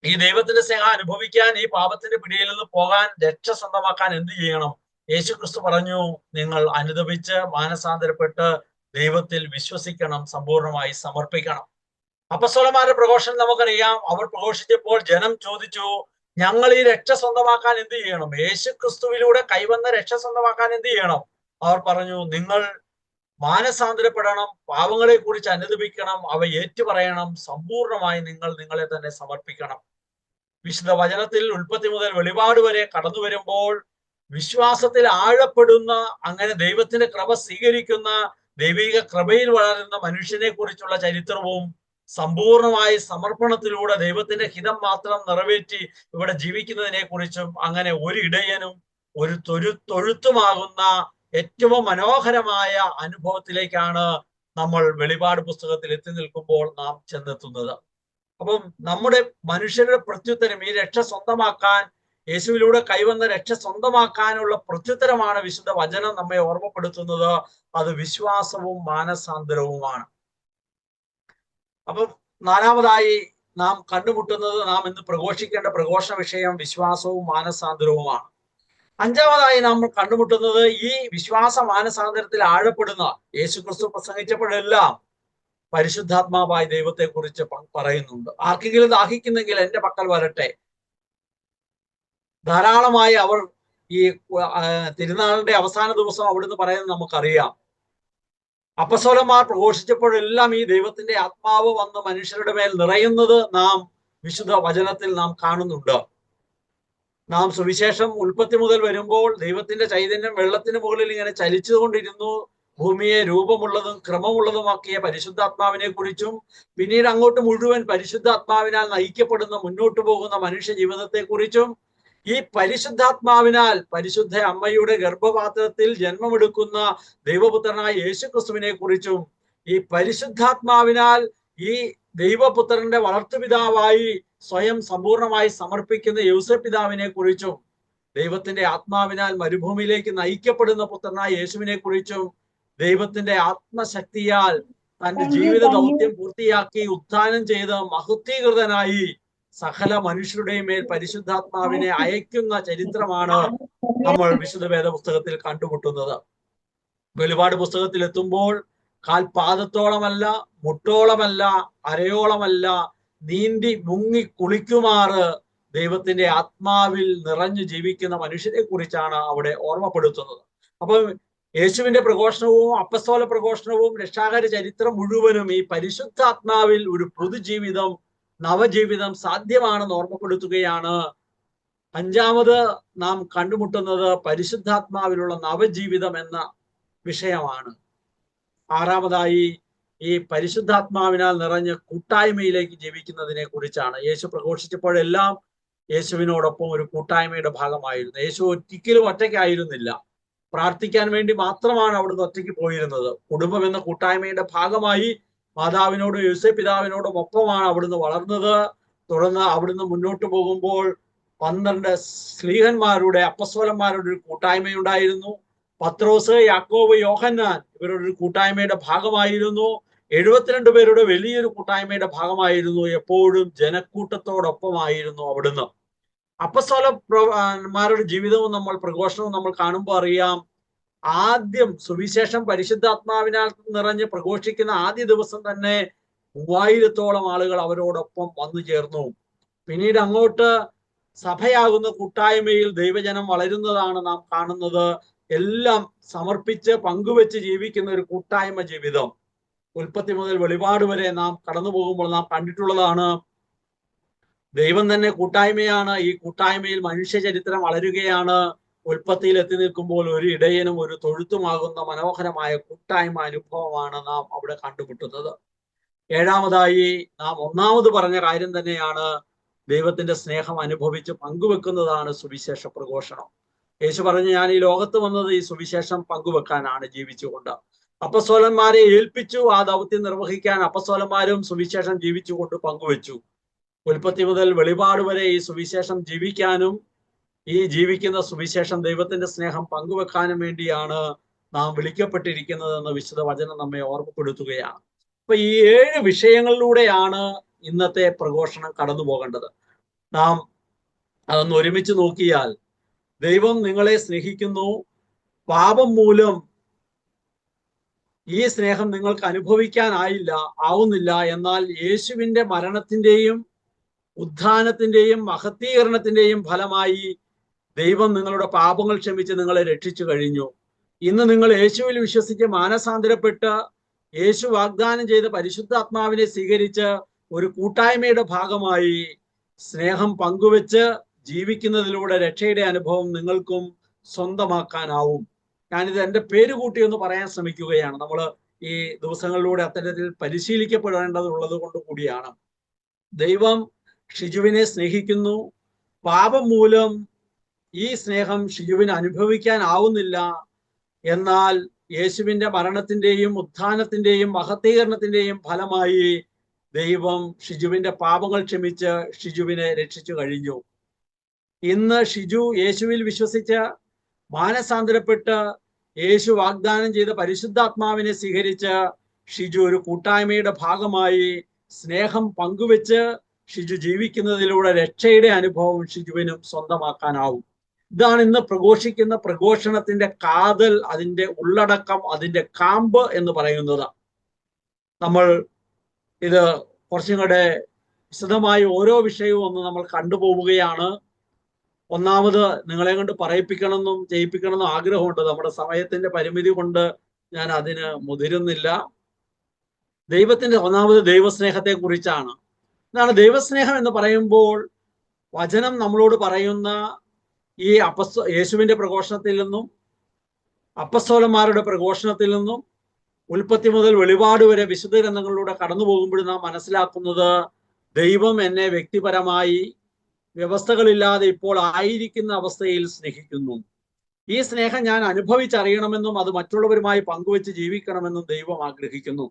ഈ ദൈവത്തിന്റെ സ്നേഹം അനുഭവിക്കാൻ, ഈ പാപത്തിന്റെ പിടിയിൽ നിന്ന് പോകാൻ, രക്ഷ സ്വന്തമാക്കാൻ എന്ത് ചെയ്യണം? യേശുക്രിസ്തു പറഞ്ഞു, നിങ്ങൾ അനുതപിച്ച് മാനസാന്തരപ്പെട്ട് ദൈവത്തിൽ വിശ്വസിക്കണം, സമ്പൂർണമായി സമർപ്പിക്കണം. അപ്പസ്തലന്മാരുടെ പ്രഘോഷണം നമുക്കറിയാം. അവർ പ്രഘോഷിച്ചപ്പോൾ ജനം ചോദിച്ചു, ഞങ്ങൾ ഈ രക്ഷ സ്വന്തമാക്കാൻ എന്ത് ചെയ്യണം? യേശുക്രിസ്തുവിലൂടെ കൈവന്ന രക്ഷ സ്വന്തമാക്കാൻ എന്ത് ചെയ്യണം? അവർ പറഞ്ഞു, നിങ്ങൾ മാനസാന്തരപ്പെടണം, പാവങ്ങളെ കുറിച്ച് അനുദപിക്കണം, അവ ഏറ്റുപറയണം, സമ്പൂർണമായി നിങ്ങൾ നിങ്ങളെ തന്നെ സമർപ്പിക്കണം. വിശുദ്ധ വചനത്തിൽ ഉൽപ്പത്തി മുതൽ വെളിപാട് വരെ കടന്നു വരുമ്പോൾ വിശ്വാസത്തിൽ ആഴപ്പെടുന്ന, അങ്ങനെ ദൈവത്തിന്റെ കൃപ സ്വീകരിക്കുന്ന, ദൈവിക കൃപയിൽ വളരുന്ന മനുഷ്യനെ കുറിച്ചുള്ള ചരിത്രവും സമ്പൂർണമായി സമർപ്പണത്തിലൂടെ ദൈവത്തിന്റെ ഹിതം മാത്രം നിറവേറ്റി ഇവിടെ ജീവിക്കുന്നതിനെ കുറിച്ചും, അങ്ങനെ ഒരു ഇടയനും ഒരു തൊഴുത്തുമാകുന്ന ഏറ്റവും മനോഹരമായ അനുഭവത്തിലേക്കാണ് നമ്മൾ വെളിപാട് പുസ്തകത്തിൽ എത്തി നിൽക്കുമ്പോൾ നാം ചെന്നെത്തുന്നത്. അപ്പം നമ്മുടെ മനുഷ്യരുടെ പ്രത്യുത്തരം, ഈ രക്ഷ സ്വന്തമാക്കാൻ, യേശുവിലൂടെ കൈവന്ന രക്ഷ സ്വന്തമാക്കാനുള്ള പ്രത്യുത്തരമാണ് വിശുദ്ധ വചനം നമ്മെ ഓർമ്മപ്പെടുത്തുന്നത്. അത് വിശ്വാസവും മാനസാന്തരവുമാണ്. അപ്പം നാലാമതായി നാം കണ്ടുമുട്ടുന്നത്, നാം ഇന്ന് പ്രഘോഷിക്കേണ്ട പ്രഘോഷണ വിഷയം വിശ്വാസവും മാനസാന്തരവുമാണ്. അഞ്ചാമതായി നാം കണ്ടുമുട്ടുന്നത്, ഈ വിശ്വാസ മാനസാന്തരത്തിൽ ആഴപ്പെടുന്ന, യേശുക്രിസ്തു പ്രസംഗിച്ചപ്പോഴെല്ലാം പരിശുദ്ധാത്മാവായ ദൈവത്തെ കുറിച്ച് പറയുന്നുണ്ട്. ആർക്കെങ്കിലും ദാഹിക്കുന്നെങ്കിൽ എൻ്റെ പക്കൽ വരട്ടെ. ധാരാളമായി അവർ ഈ തിരുനാളിന്റെ അവസാന ദിവസം അവിടുന്ന് പറയുന്നത് നമുക്കറിയാം. അപ്പസ്തലന്മാർ പ്രഘോഷിച്ചപ്പോഴെല്ലാം ഈ ദൈവത്തിന്റെ ആത്മാവ് വന്ന് മനുഷ്യരുടെ മേൽ നിറയുന്നത് നാം വിശുദ്ധ വചനത്തിൽ നാം കാണുന്നുണ്ട്. നാം സുവിശേഷം ഉൽപ്പത്തി മുതൽ വരുമ്പോൾ ദൈവത്തിന്റെ ചൈതന്യം വെള്ളത്തിന് മുകളിൽ ഇങ്ങനെ ചലിച്ചുകൊണ്ടിരുന്നു. ഭൂമിയെ രൂപമുള്ളതും ക്രമമുള്ളതുമാക്കിയ പരിശുദ്ധാത്മാവിനെ കുറിച്ചും, പിന്നീട് അങ്ങോട്ട് മുഴുവൻ പരിശുദ്ധാത്മാവിനാൽ നയിക്കപ്പെടുന്ന മുന്നോട്ട് പോകുന്ന മനുഷ്യ ജീവിതത്തെ കുറിച്ചും, ഈ പരിശുദ്ധാത്മാവിനാൽ പരിശുദ്ധ അമ്മയുടെ ഗർഭപാത്രത്തിൽ ജന്മമെടുക്കുന്ന ദൈവപുത്രനായ യേശുക്രിസ്തുവിനെ കുറിച്ചും, ഈ പരിശുദ്ധാത്മാവിനാൽ ഈ ദൈവപുത്രന്റെ വളർത്തുപിതാവായി സ്വയം സമ്പൂർണമായി സമർപ്പിക്കുന്ന യോസേപ്പ് പിതാവിനെ കുറിച്ചും, ദൈവത്തിന്റെ ആത്മാവിനാൽ മരുഭൂമിയിലേക്ക് നയിക്കപ്പെടുന്ന പുത്രനായ യേശുവിനെ കുറിച്ചും ദൈവത്തിന്റെ ആത്മശക്തിയാൽ തന്റെ ജീവിത ദൗത്യം പൂർത്തിയാക്കി ഉത്ഥാനം ചെയ്ത് മഹത്വീകൃതനായി സകല മനുഷ്യരുടെയും മേൽ പരിശുദ്ധാത്മാവിനെ അയക്കുന്ന ചരിത്രമാണ് നമ്മൾ വിശുദ്ധ വേദപുസ്തകത്തിൽ കണ്ടുമുട്ടുന്നത്. വെളിപാട് പുസ്തകത്തിൽ എത്തുമ്പോൾ കാൽപാദത്തോളമല്ല, മുട്ടോളമല്ല, അരയോളമല്ല, നീന്തി മുങ്ങി കുളിക്കുമാറ് ദൈവത്തിന്റെ ആത്മാവിൽ നിറഞ്ഞു ജീവിക്കുന്ന മനുഷ്യരെ കുറിച്ചാണ് അവിടെ ഓർമ്മപ്പെടുത്തുന്നത്. അപ്പം യേശുവിന്റെ പ്രഘോഷണവും അപ്പസ്തോല പ്രഘോഷണവും രക്ഷാകര ചരിത്രം മുഴുവനും ഈ പരിശുദ്ധാത്മാവിൽ ഒരു പുതുജീവിതം, നവജീവിതം സാധ്യമാണെന്ന് ഓർമ്മപ്പെടുത്തുകയാണ്. അഞ്ചാമത് നാം കണ്ടുമുട്ടുന്നത് പരിശുദ്ധാത്മാവിലുള്ള നവജീവിതം എന്ന വിഷയമാണ്. ആറാമതായി ഈ പരിശുദ്ധാത്മാവിനാൽ നിറഞ്ഞ് കൂട്ടായ്മയിലേക്ക് ജീവിക്കുന്നതിനെ കുറിച്ചാണ്. യേശു പ്രഘോഷിച്ചപ്പോഴെല്ലാം യേശുവിനോടൊപ്പം ഒരു കൂട്ടായ്മയുടെ ഭാഗമായിരുന്നു. യേശു ഒരിക്കലും ഒറ്റയ്ക്കായിരുന്നില്ല. പ്രാർത്ഥിക്കാൻ വേണ്ടി മാത്രമാണ് അവിടുന്ന് ഒറ്റയ്ക്ക് പോയിരുന്നത്. കുടുംബം എന്ന കൂട്ടായ്മയുടെ ഭാഗമായി മാതാവിനോടും യോസേപ്പ് പിതാവിനോടും ഒപ്പമാണ് അവിടുന്ന് വളർന്നത്. തുടർന്ന് അവിടുന്ന് മുന്നോട്ട് പോകുമ്പോൾ 12 സ്ലീഹന്മാരുടെ, അപ്പസ്തോലന്മാരുടെ ഒരു കൂട്ടായ്മയുണ്ടായിരുന്നു. പത്രോസ്, യാക്കോബ്, യോഹന്നാൻ ഇവരുടെ ഒരു കൂട്ടായ്മയുടെ ഭാഗമായിരുന്നു. 72 പേരുടെ വലിയൊരു കൂട്ടായ്മയുടെ ഭാഗമായിരുന്നു. എപ്പോഴും ജനക്കൂട്ടത്തോടൊപ്പമായിരുന്നു അവിടുന്ന്. അപ്പസ്തോലന്മാരുടെ ജീവിതവും പ്രഘോഷണവും നമ്മൾ കാണുമ്പോൾ അറിയാം. ആദ്യം സുവിശേഷം പരിശുദ്ധാത്മാവിനാൽ നിറഞ്ഞ് പ്രഘോഷിക്കുന്ന ആദ്യ ദിവസം തന്നെ 3000-ഓളം ആളുകൾ അവരോടൊപ്പം വന്നു ചേർന്നു. പിന്നീട് അങ്ങോട്ട് സഭയാകുന്ന കൂട്ടായ്മയിൽ ദൈവജനം വളരുന്നതാണ് നാം കാണുന്നത്. എല്ലാം സമർപ്പിച്ച് പങ്കുവെച്ച് ജീവിക്കുന്ന ഒരു കൂട്ടായ്മ ജീവിതം. ഉൽപ്പത്തി മുതൽ വെളിപാട് വരെ നാം കടന്നു പോകുമ്പോൾ നാം കണ്ടിട്ടുള്ളതാണ്. ദൈവം തന്നെ കൂട്ടായ്മയാണ്. ഈ കൂട്ടായ്മയിൽ മനുഷ്യ ചരിത്രം വളരുകയാണ്. ഉൽപ്പത്തിയിൽ എത്തി നിൽക്കുമ്പോൾ ഒരു ഇടയനും ഒരു തൊഴുത്തുമാകുന്ന മനോഹരമായ കൂട്ടായ്മ അനുഭവമാണ് നാം അവിടെ കണ്ടുമുട്ടുന്നത്. ഏഴാമതായി നാം ഒന്നാമത് പറഞ്ഞ കാര്യം തന്നെയാണ്, ദൈവത്തിന്റെ സ്നേഹം അനുഭവിച്ച് പങ്കുവെക്കുന്നതാണ് സുവിശേഷ പ്രഘോഷണം. യേശു പറഞ്ഞു, ഞാൻ ഈ ലോകത്ത് വന്നത് ഈ സുവിശേഷം പങ്കുവെക്കാനാണ് ജീവിച്ചുകൊണ്ട്. അപ്പസ്തോലന്മാരെ ഏൽപ്പിച്ചു ആ ദൗത്യം നിർവഹിക്കാൻ. അപ്പസ്തോലന്മാരും സുവിശേഷം ജീവിച്ചുകൊണ്ട് പങ്കുവെച്ചു. ഉൽപ്പത്തി മുതൽ വെളിപാട് വരെ ഈ സുവിശേഷം ജീവിക്കാനും ഈ ജീവിക്കുന്ന സുവിശേഷം ദൈവത്തിന്റെ സ്നേഹം പങ്കുവെക്കാനും വേണ്ടിയാണ് നാം വിളിക്കപ്പെട്ടിരിക്കുന്നതെന്ന് വിശുദ്ധ വചനം നമ്മെ ഓർമ്മപ്പെടുത്തുകയാണ്. അപ്പൊ ഈ 7 വിഷയങ്ങളിലൂടെയാണ് ഇന്നത്തെ പ്രഘോഷണം കടന്നു പോകേണ്ടത്. നാം അതൊന്ന് ഒരുമിച്ച് നോക്കിയാൽ, ദൈവം നിങ്ങളെ സ്നേഹിക്കുന്നു. പാപം മൂലം ഈ സ്നേഹം നിങ്ങൾക്ക് ആവുന്നില്ല. എന്നാൽ യേശുവിന്റെ മരണത്തിന്റെയും ഉത്ഥാനത്തിന്റെയും മഹത്വീകരണത്തിന്റെയും ഫലമായി ദൈവം നിങ്ങളുടെ പാപങ്ങൾ ക്ഷമിച്ച് നിങ്ങളെ രക്ഷിച്ചു കഴിഞ്ഞു. ഇന്ന് നിങ്ങൾ യേശുവിൽ വിശ്വസിച്ച് മാനസാന്തരപ്പെട്ട് യേശു വാഗ്ദാനം ചെയ്ത പരിശുദ്ധാത്മാവിനെ സ്വീകരിച്ച് ഒരു കൂട്ടായ്മയുടെ ഭാഗമായി സ്നേഹം പങ്കുവെച്ച് ജീവിക്കുന്നതിലൂടെ രക്ഷയുടെ അനുഭവം നിങ്ങൾക്കും സ്വന്തമാക്കാനാവും. ഞാനിത് എൻ്റെ പേര് കൂട്ടി ഒന്ന് പറയാൻ ശ്രമിക്കുകയാണ്. നമ്മൾ ഈ ദിവസങ്ങളിലൂടെ അത്തരത്തിൽ പരിശീലിക്കപ്പെടേണ്ടതുള്ളത് കൊണ്ട് കൂടിയാണ്. ദൈവം ഷിജുവിനെ സ്നേഹിക്കുന്നു. പാപം മൂലം ഈ സ്നേഹം ഷിജുവിന് ആവുന്നില്ല. എന്നാൽ യേശുവിന്റെ മരണത്തിന്റെയും ഉത്ഥാനത്തിന്റെയും മഹത്വീകരണത്തിന്റെയും ഫലമായി ദൈവം ഷിജുവിന്റെ പാപങ്ങൾ ക്ഷമിച്ച് ഷിജുവിനെ രക്ഷിച്ചു കഴിഞ്ഞു. ഇന്ന് ഷിജു യേശുവിൽ വിശ്വസിച്ച് മാനസാന്തരപ്പെട്ട് യേശു വാഗ്ദാനം ചെയ്ത പരിശുദ്ധാത്മാവിനെ സ്വീകരിച്ച് ഷിജു ഒരു കൂട്ടായ്മയുടെ ഭാഗമായി സ്നേഹം പങ്കുവെച്ച് ഷിജു ജീവിക്കുന്നതിലൂടെ രക്ഷയുടെ അനുഭവം ഷിജുവിനും സ്വന്തമാക്കാനാവും. ഇതാണ് ഇന്ന് പ്രഘോഷിക്കുന്ന പ്രഘോഷണത്തിന്റെ കാതൽ, അതിന്റെ ഉള്ളടക്കം, അതിന്റെ കാമ്പ് എന്ന് പറയുന്നത്. നമ്മൾ ഇത് കുറച്ചും കൂടെ വിശദമായി ഓരോ വിഷയവും ഒന്ന് നമ്മൾ കണ്ടുപോവുകയാണ്. ഒന്നാമത് നിങ്ങളെ കൊണ്ട് പറയിപ്പിക്കണമെന്നും ചെയ്യിപ്പിക്കണമെന്നും ആഗ്രഹമുണ്ട്. നമ്മുടെ സമയത്തിന്റെ പരിമിതി കൊണ്ട് ഞാൻ അതിന് മുതിരുന്നില്ല. ഒന്നാമത് ദൈവസ്നേഹത്തെ കുറിച്ചാണ്. എന്താണ് ദൈവസ്നേഹം എന്ന് പറയുമ്പോൾ? വചനം നമ്മളോട് പറയുന്ന ഈ യേശുവിന്റെ പ്രഘോഷണത്തിൽ നിന്നും അപ്പസ്തോലന്മാരുടെ പ്രഘോഷണത്തിൽ നിന്നും ഉൽപ്പത്തി മുതൽ വെളിപാട് വരെ വിശുദ്ധ ഗ്രന്ഥങ്ങളിലൂടെ കടന്നു പോകുമ്പോൾ നാം മനസ്സിലാക്കുന്നത്, ദൈവം എന്നെ വ്യക്തിപരമായി വ്യവസ്ഥകളില്ലാതെ ഇപ്പോൾ ആയിരിക്കുന്ന അവസ്ഥയിൽ സ്നേഹിക്കുന്നു. ഈ സ്നേഹം ഞാൻ അനുഭവിച്ചറിയണമെന്നും അത് മറ്റുള്ളവരുമായി പങ്കുവെച്ച് ജീവിക്കണമെന്നും ദൈവം ആഗ്രഹിക്കുന്നു.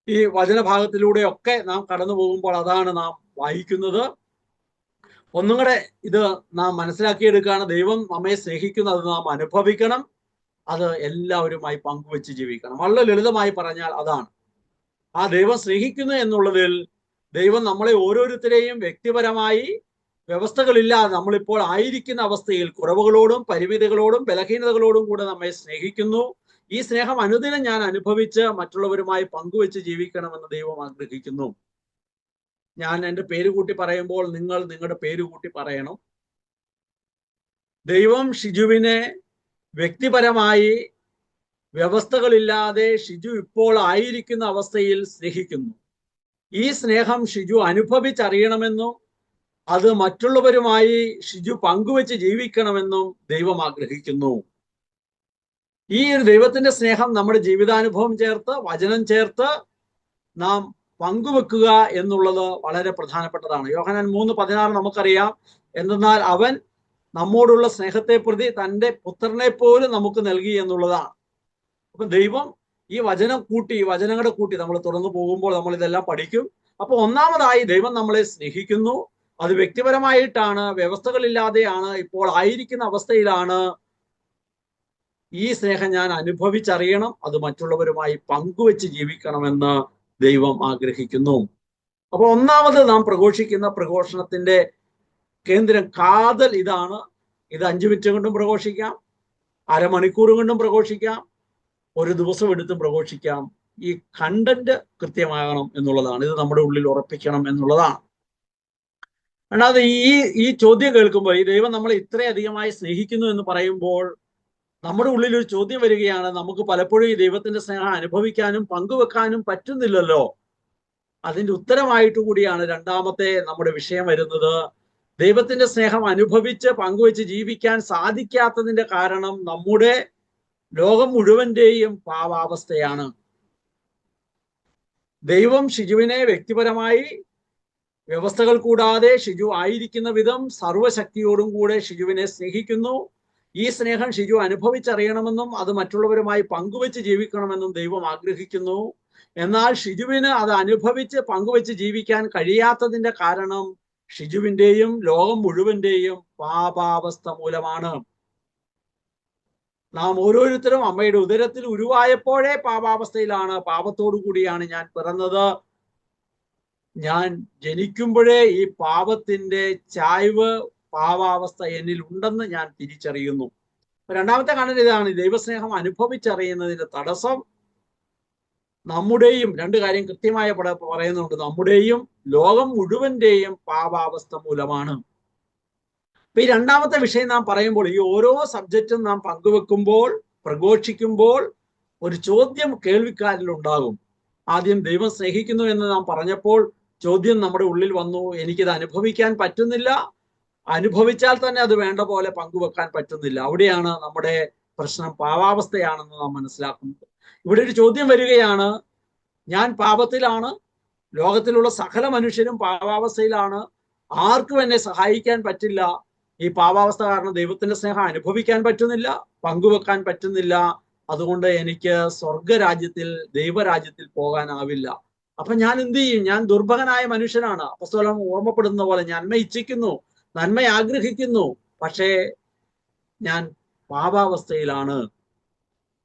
ഈ വചനഭാഗത്തിലൂടെയൊക്കെ നാം കടന്നു പോകുമ്പോൾ അതാണ് നാം വായിക്കുന്നത്. ഒന്നും കൂടെ ഇത് നാം മനസ്സിലാക്കിയെടുക്കുകയാണ്. ദൈവം നമ്മെ സ്നേഹിക്കുന്നത് നാം അനുഭവിക്കണം, അത് എല്ലാവരുമായി പങ്കുവെച്ച് ജീവിക്കണം. വളരെ ലളിതമായി പറഞ്ഞാൽ അതാണ്. ആ ദൈവം സ്നേഹിക്കുന്നു എന്നുള്ളതിൽ ദൈവം നമ്മളെ ഓരോരുത്തരെയും വ്യക്തിപരമായി വ്യവസ്ഥകളില്ലാതെ നമ്മളിപ്പോൾ ആയിരിക്കുന്ന അവസ്ഥയിൽ കുറവുകളോടും പരിമിതികളോടും ബലഹീനതകളോടും കൂടെ നമ്മെ സ്നേഹിക്കുന്നു. ഈ സ്നേഹം അനുദിനം ഞാൻ അനുഭവിച്ച് മറ്റുള്ളവരുമായി പങ്കുവെച്ച് ജീവിക്കണമെന്ന് ദൈവം ആഗ്രഹിക്കുന്നു. ഞാൻ എൻ്റെ പേര് കൂട്ടി പറയുമ്പോൾ നിങ്ങൾ നിങ്ങളുടെ പേര് കൂട്ടി പറയണം. ദൈവം ഷിജുവിനെ വ്യക്തിപരമായി വ്യവസ്ഥകളില്ലാതെ ഷിജു ഇപ്പോൾ ആയിരിക്കുന്ന അവസ്ഥയിൽ സ്നേഹിക്കുന്നു. ഈ സ്നേഹം ഷിജു അനുഭവിച്ചറിയണമെന്നും അത് മറ്റുള്ളവരുമായി ഷിജു പങ്കുവെച്ച് ജീവിക്കണമെന്നും ദൈവം ആഗ്രഹിക്കുന്നു. ഈ ഒരു ദൈവത്തിന്റെ സ്നേഹം നമ്മുടെ ജീവിതാനുഭവം ചേർത്ത് വചനം ചേർത്ത് നാം പങ്കുവെക്കുക എന്നുള്ളത് വളരെ പ്രധാനപ്പെട്ടതാണ്. യോഹന്നാൻ 3:16 നമുക്കറിയാം. എന്തെന്നാൽ അവൻ നമ്മോടുള്ള സ്നേഹത്തെ പ്രതി തൻ്റെ പുത്രനെ പോലും നമുക്ക് നൽകി എന്നുള്ളതാണ്. അപ്പൊ ദൈവം ഈ വചനങ്ങളുടെ കൂട്ടി നമ്മൾ തുറന്നു പോകുമ്പോൾ നമ്മൾ ഇതെല്ലാം പഠിക്കും. അപ്പൊ ഒന്നാമതായി ദൈവം നമ്മളെ സ്നേഹിക്കുന്നു. അത് വ്യക്തിപരമായിട്ടാണ്, വ്യവസ്ഥകളില്ലാതെയാണ്, ഇപ്പോൾ ആയിരിക്കുന്ന അവസ്ഥയിലാണ്. ഈ സ്നേഹം ഞാൻ അനുഭവിച്ചറിയണം, അത് മറ്റുള്ളവരുമായി പങ്കുവെച്ച് ജീവിക്കണമെന്ന് ദൈവം ആഗ്രഹിക്കുന്നു. അപ്പൊ ഒന്നാമത് നാം പ്രഘോഷിക്കുന്ന പ്രഘോഷണത്തിന്റെ കേന്ദ്രം കാതൽ ഇതാണ്. ഇത് 5 മിനിറ്റ് കൊണ്ടും പ്രഘോഷിക്കാം, അരമണിക്കൂർ കൊണ്ടും പ്രഘോഷിക്കാം, ഒരു ദിവസം എടുത്തും പ്രഘോഷിക്കാം. ഈ കണ്ടന്റ് കൃത്യമാകണം എന്നുള്ളതാണ്. ഇത് നമ്മുടെ ഉള്ളിൽ ഉറപ്പിക്കണം എന്നുള്ളതാണ്. അല്ലാതെ ഈ ചോദ്യം കേൾക്കുമ്പോൾ, ഈ ദൈവം നമ്മളെ ഇത്രയധികമായി സ്നേഹിക്കുന്നു എന്ന് പറയുമ്പോൾ നമ്മുടെ ഉള്ളിൽ ഒരു ചോദ്യം വരികയാണ്. നമുക്ക് പലപ്പോഴും ഈ ദൈവത്തിന്റെ സ്നേഹം അനുഭവിക്കാനും പങ്കുവെക്കാനും പറ്റുന്നില്ലല്ലോ. അതിന്റെ ഉത്തരമായിട്ട് കൂടിയാണ് രണ്ടാമത്തെ നമ്മുടെ വിഷയം വരുന്നത്. ദൈവത്തിന്റെ സ്നേഹം അനുഭവിച്ച് പങ്കുവെച്ച് ജീവിക്കാൻ സാധിക്കാത്തതിന്റെ കാരണം നമ്മുടെ ലോകം മുഴുവന്റെയും പാവാവസ്ഥയാണ്. ദൈവം ഷിജുവിനെ വ്യക്തിപരമായി വ്യവസ്ഥകൾ കൂടാതെ ഷിജു ആയിരിക്കുന്ന വിധം സർവശക്തിയോടും കൂടെ ഷിജുവിനെ സ്നേഹിക്കുന്നു. ഈ സ്നേഹം ഷിജു അനുഭവിച്ചറിയണമെന്നും അത് മറ്റുള്ളവരുമായി പങ്കുവെച്ച് ജീവിക്കണമെന്നും ദൈവം ആഗ്രഹിക്കുന്നു. എന്നാൽ ഷിജുവിന് അത് അനുഭവിച്ച് പങ്കുവെച്ച് ജീവിക്കാൻ കഴിയാത്തതിന്റെ കാരണം ഷിജുവിന്റെയും ലോകം മുഴുവന്റെയും പാപാവസ്ഥ മൂലമാണ്. നാം ഓരോരുത്തരും അമ്മയുടെ ഉദരത്തിൽ ഉരുവായപ്പോഴേ പാപാവസ്ഥയിലാണ്. പാപത്തോടു കൂടിയാണ് ഞാൻ പിറന്നത്. ഞാൻ ജനിക്കുമ്പോഴേ ഈ പാപത്തിന്റെ ചായ്വ്, പാവാവസ്ഥ എന്നിൽ ഉണ്ടെന്ന് ഞാൻ തിരിച്ചറിയുന്നു. രണ്ടാമത്തെ കാണൽ ഇതാണ്. ദൈവസ്നേഹം അനുഭവിച്ചറിയുന്നതിന്റെ തടസ്സം നമ്മുടെയും, 2 കാര്യം കൃത്യമായ പറയുന്നുണ്ട്, നമ്മുടെയും ലോകം മുഴുവന്റെയും പാപാവസ്ഥ മൂലമാണ്. അപ്പൊ ഈ രണ്ടാമത്തെ വിഷയം നാം പറയുമ്പോൾ, ഈ ഓരോ സബ്ജക്റ്റും നാം പങ്കുവെക്കുമ്പോൾ, പ്രഘോഷിക്കുമ്പോൾ ഒരു ചോദ്യം കേൾവിക്കാരിൽ ഉണ്ടാകും. ആദ്യം ദൈവം സ്നേഹിക്കുന്നു എന്ന് നാം പറഞ്ഞപ്പോൾ ചോദ്യം നമ്മുടെ ഉള്ളിൽ വന്നു. എനിക്കിത് അനുഭവിക്കാൻ പറ്റുന്നില്ല, അനുഭവിച്ചാൽ തന്നെ അത് വേണ്ട പോലെ പങ്കുവെക്കാൻ പറ്റുന്നില്ല. അവിടെയാണ് നമ്മുടെ പ്രശ്നം, പാവാവസ്ഥയാണെന്ന് നാം മനസ്സിലാക്കുന്നത്. ഇവിടെ ഒരു ചോദ്യം വരികയാണ്. ഞാൻ പാപത്തിലാണ്, ലോകത്തിലുള്ള സകല മനുഷ്യരും പാവാവസ്ഥയിലാണ്, ആർക്കും എന്നെ സഹായിക്കാൻ പറ്റില്ല. ഈ പാവാവസ്ഥ കാരണം ദൈവത്തിന്റെ സ്നേഹം അനുഭവിക്കാൻ പറ്റുന്നില്ല, പങ്കുവെക്കാൻ പറ്റുന്നില്ല. അതുകൊണ്ട് എനിക്ക് സ്വർഗരാജ്യത്തിൽ, ദൈവരാജ്യത്തിൽ പോകാനാവില്ല. അപ്പൊ ഞാൻ എന്ത് ചെയ്യും? ഞാൻ ദുർഭകനായ മനുഷ്യനാണ്. അപ്പോസ്തലൻ ഓർമ്മപ്പെടുന്ന പോലെ നന്മ ഇച്ഛിക്കുന്നു, നന്മ ആഗ്രഹിക്കുന്നു, പക്ഷേ ഞാൻ പാപാവസ്ഥയിലാണ്.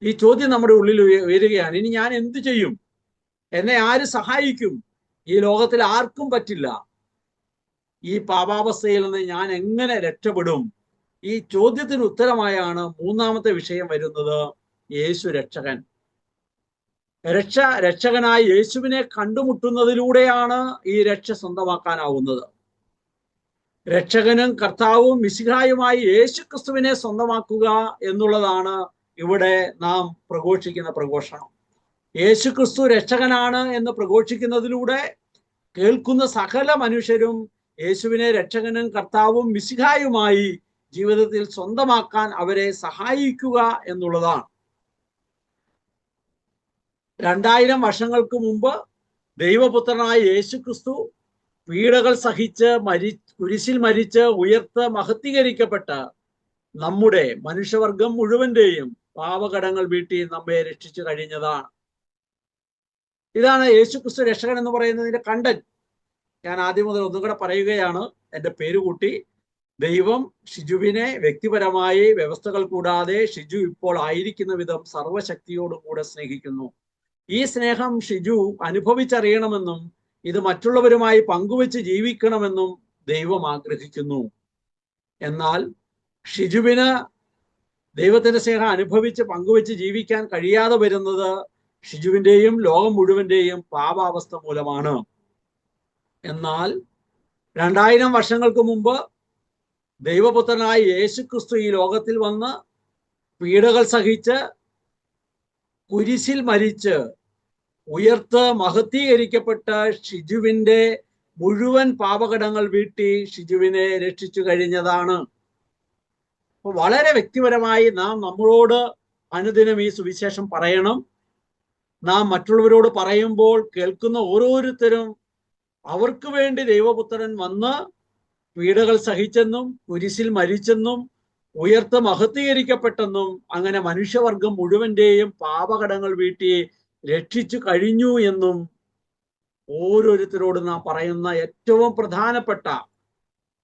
ഈ ചോദ്യം നമ്മുടെ ഉള്ളിൽ ഉയരുകയാണ്. ഇനി ഞാൻ എന്ത് ചെയ്യും? എന്നെ ആര് സഹായിക്കും? ഈ ലോകത്തിൽ ആർക്കും പറ്റില്ല. ഈ പാപാവസ്ഥയിൽ നിന്ന് ഞാൻ എങ്ങനെ രക്ഷപ്പെടും? ഈ ചോദ്യത്തിന് ഉത്തരമായാണ് മൂന്നാമത്തെ വിഷയം വരുന്നത്, യേശു രക്ഷകൻ. രക്ഷകനായി യേശുവിനെ കണ്ടുമുട്ടുന്നതിലൂടെയാണ് ഈ രക്ഷ സ്വന്തമാക്കാനാവുന്നത്. രക്ഷകനും കർത്താവും മിശിഹായുമായി യേശു ക്രിസ്തുവിനെ സ്വന്തമാക്കുക എന്നുള്ളതാണ് ഇവിടെ നാം പ്രഘോഷിക്കുന്ന പ്രഘോഷണം. യേശു ക്രിസ്തു രക്ഷകനാണ് എന്ന് പ്രഘോഷിക്കുന്നതിലൂടെ കേൾക്കുന്ന സകല മനുഷ്യരും യേശുവിനെ രക്ഷകനും കർത്താവും മിശിഹായുമായി ജീവിതത്തിൽ സ്വന്തമാക്കാൻ അവരെ സഹായിക്കുക എന്നുള്ളതാണ്. 2000 വർഷങ്ങൾക്ക് മുമ്പ് ദൈവപുത്രനായ യേശു ക്രിസ്തു പീഡകൾ സഹിച്ച് കുരിശിൽ മരിച്ച് ഉയർത്ത് മഹത്വീകരിക്കപ്പെട്ട് നമ്മുടെ മനുഷ്യവർഗം മുഴുവന്റെയും പാപകടങ്ങൾ വീട്ടി നമ്മെ രക്ഷിച്ചു കഴിഞ്ഞതാണ്. ഇതാണ് യേശു ക്രിസ്തു രക്ഷകൻ എന്ന് പറയുന്നതിന്റെ കണ്ടന്റ്. ഞാൻ ആദ്യം മുതൽ ഒന്നും കൂടെ പറയുകയാണ്. എൻ്റെ പേര് കൂട്ടി ദൈവം ഷിജുവിനെ വ്യക്തിപരമായി വ്യവസ്ഥകൾ കൂടാതെ ഷിജു ഇപ്പോൾ ആയിരിക്കുന്ന വിധം സർവശക്തിയോടുകൂടെ സ്നേഹിക്കുന്നു. ഈ സ്നേഹം ഷിജു അനുഭവിച്ചറിയണമെന്നും ഇത് മറ്റുള്ളവരുമായി പങ്കുവെച്ച് ജീവിക്കണമെന്നും ദൈവം ആഗ്രഹിക്കുന്നു. എന്നാൽ ഷിജുവിന് ദൈവത്തിന്റെ സ്നേഹം അനുഭവിച്ച് പങ്കുവെച്ച് ജീവിക്കാൻ കഴിയാതെ വരുന്നത് ഷിജുവിന്റെയും ലോകം മുഴുവന്റെയും പാപാവസ്ഥ മൂലമാണ്. എന്നാൽ 2000 വർഷങ്ങൾക്ക് മുമ്പ് ദൈവപുത്രനായ യേശുക്രിസ്തു ഈ ലോകത്തിൽ വന്ന് പീഡകൾ സഹിച്ച് കുരിശിൽ മരിച്ച് ഉയർത്ത് മഹത്വീകരിക്കപ്പെട്ട ഷിജുവിന്റെ മുഴുവൻ പാപകടങ്ങൾ വീട്ടി ഷിജുവിനെ രക്ഷിച്ചു കഴിഞ്ഞതാണ്. അപ്പോൾ വളരെ വ്യക്തിപരമായി നാം നമ്മളോട് അനുദിനം ഈ സുവിശേഷം പറയണം. നാം മറ്റുള്ളവരോട് പറയുമ്പോൾ കേൾക്കുന്ന ഓരോരുത്തരും അവർക്ക് വേണ്ടി ദൈവപുത്രൻ വന്ന് പീഡകൾ സഹിച്ചെന്നും കുരിശിൽ മരിച്ചെന്നും ഉയർത്ത് മഹത്വീകരിക്കപ്പെട്ടെന്നും അങ്ങനെ മനുഷ്യവർഗം മുഴുവന്റെയും പാപകടങ്ങൾ വീട്ടി രക്ഷിച്ചു കഴിഞ്ഞു എന്നും ഓരോരുത്തരോട് നാം പറയുന്ന ഏറ്റവും പ്രധാനപ്പെട്ട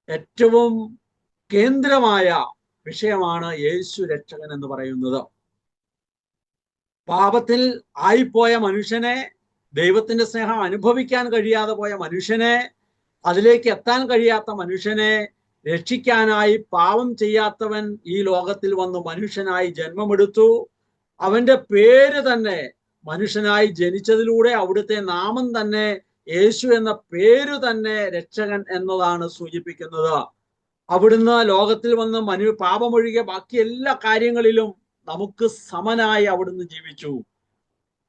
ഏറ്റവും കേന്ദ്രമായ വിഷയമാണ് യേശു രക്ഷകൻ എന്ന് പറയുന്നത്. പാപത്തിൽ ആയിപ്പോയ മനുഷ്യനെ, ദൈവത്തിന്റെ സ്നേഹം അനുഭവിക്കാൻ കഴിയാതെ പോയ മനുഷ്യനെ, അതിലേക്ക് എത്താൻ കഴിയാത്ത മനുഷ്യനെ രക്ഷിക്കാനായി പാപം ചെയ്യാത്തവൻ ഈ ലോകത്തിൽ വന്ന് മനുഷ്യനായി ജന്മമെടുത്തു. അവന്റെ പേര് തന്നെ മനുഷ്യനായി ജനിച്ചതിലൂടെ അവിടുത്തെ നാമം തന്നെ യേശു എന്ന പേര് തന്നെ രക്ഷകൻ എന്നതാണ് സൂചിപ്പിക്കുന്നത്. അവിടുന്ന് ലോകത്തിൽ വന്ന് പാപമൊഴികെ ബാക്കി എല്ലാ കാര്യങ്ങളിലും നമുക്ക് സമനായി അവിടുന്ന് ജീവിച്ചു.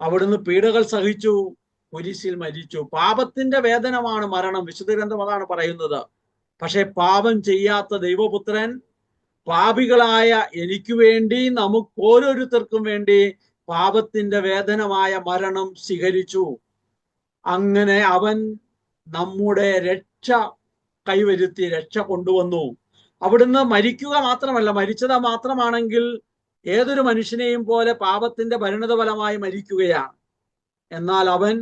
അവിടുന്ന് പീഡകൾ സഹിച്ചു, കുരിശിൽ മരിച്ചു. പാപത്തിന്റെ വേദനമാണ് മരണം. വിശുദ്ധ ഗ്രന്ഥം അതാണ് പറയുന്നത്. പക്ഷെ പാപം ചെയ്യാത്ത ദൈവപുത്രൻ പാപികളായ എനിക്ക് വേണ്ടി, നമുക്ക് ഓരോരുത്തർക്കും വേണ്ടി പാപത്തിന്റെ വേദനമായ മരണം സ്വീകരിച്ചു. അങ്ങനെ അവൻ നമ്മുടെ രക്ഷ കൈവരുത്തി, രക്ഷ കൊണ്ടുവന്നു. അവിടുന്ന് മരിക്കുക മാത്രമല്ല, മരിച്ചത് മാത്രമാണെങ്കിൽ ഏതൊരു മനുഷ്യനെയും പോലെ പാപത്തിന്റെ പരിണതഫലമായി മരിക്കുകയാണ്. എന്നാൽ അവൻ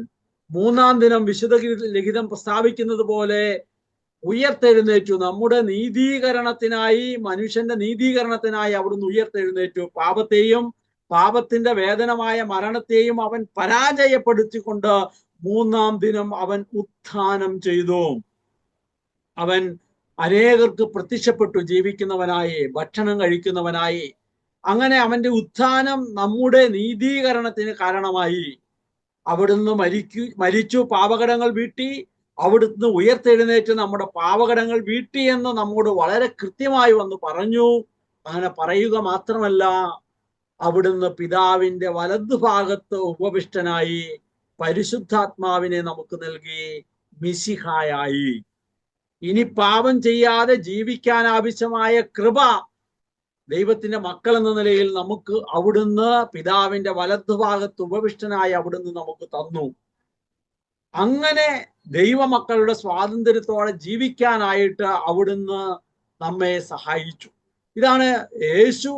3-ാം ദിനം വിശുദ്ധ ലിഖിതം പ്രസ്താവിക്കുന്നത് പോലെ ഉയർത്തെഴുന്നേറ്റു. നമ്മുടെ നീതീകരണത്തിനായി, മനുഷ്യന്റെ നീതീകരണത്തിനായി അവിടുന്ന് ഉയർത്തെഴുന്നേറ്റു. പാപത്തെയും പാപത്തിന്റെ വേദനമായ മരണത്തെയും അവൻ പരാജയപ്പെടുത്തിക്കൊണ്ട് 3-ാം ദിനം അവൻ ഉത്ഥാനം ചെയ്തു. അവൻ അനേകർക്ക് പ്രത്യക്ഷപ്പെട്ടു, ജീവിക്കുന്നവനായി, ഭക്ഷണം കഴിക്കുന്നവനായി. അങ്ങനെ അവന്റെ ഉത്ഥാനം നമ്മുടെ നീതീകരണത്തിന് കാരണമായി. അവിടുന്ന് മരിച്ചു, പാപകടങ്ങൾ വീട്ടി. അവിടുന്ന് ഉയർത്തെഴുന്നേറ്റ് നമ്മുടെ പാപകടങ്ങൾ വീട്ടി എന്ന് നമ്മോട് വളരെ കൃത്യമായി വന്ന് പറഞ്ഞു. അങ്ങനെ പറയുക മാത്രമല്ല, അവിടുന്ന് പിതാവിന്റെ വലതുഭാഗത്ത് ഉപവിഷ്ടനായി പരിശുദ്ധാത്മാവിനെ നമുക്ക് നൽകി മിശിഹായായി. ഇനി പാപം ചെയ്യാതെ ജീവിക്കാൻ ആവശ്യമായ കൃപ ദൈവത്തിന്റെ മക്കൾ എന്ന നിലയിൽ നമുക്ക് അവിടുന്ന് പിതാവിന്റെ വലതുഭാഗത്ത് ഉപവിഷ്ടനായി അവിടുന്ന് നമുക്ക് തന്നു. അങ്ങനെ ദൈവമക്കളുടെ സ്വാതന്ത്ര്യത്തോടെ ജീവിക്കാനായിട്ട് അവിടുന്ന് നമ്മെ സഹായിച്ചു. ഇതാണ് യേശു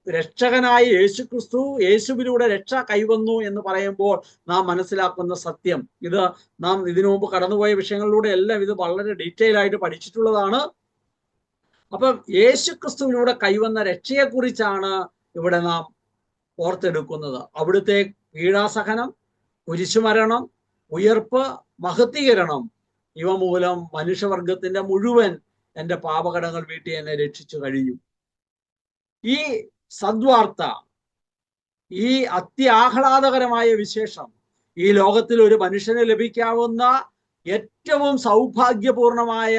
രക്ഷകനായി യേശു ക്രിസ്തു, യേശുവിലൂടെ രക്ഷ കൈവന്നു എന്ന് പറയുമ്പോൾ നാം മനസ്സിലാക്കുന്ന സത്യം. ഇത് നാം ഇതിനു മുമ്പ് കടന്നുപോയ വിഷയങ്ങളിലൂടെ എല്ലാം ഇത് വളരെ ഡീറ്റെയിൽ ആയിട്ട് പഠിച്ചിട്ടുള്ളതാണ്. അപ്പം യേശു ക്രിസ്തുവിലൂടെ കൈവന്ന രക്ഷയെക്കുറിച്ചാണ് ഇവിടെ നാം ഓർത്തെടുക്കുന്നത്. അവിടുത്തെ പീഡാസഹനം, കുരിശുമരണം, ഉയർപ്പ്, മഹത്വീകരണം, ഇവ മൂലം മനുഷ്യവർഗത്തിന്റെ മുഴുവൻ എൻ്റെ പാപകടങ്ങൾ വീട്ടി എന്നെ രക്ഷിച്ചു കഴിഞ്ഞു. ഈ സദ്വാർത്ത, ഈ അത്യാഹ്ലാദകരമായ വിശേഷം ഈ ലോകത്തിൽ ഒരു മനുഷ്യന് ലഭിക്കാവുന്ന ഏറ്റവും സൗഭാഗ്യപൂർണമായ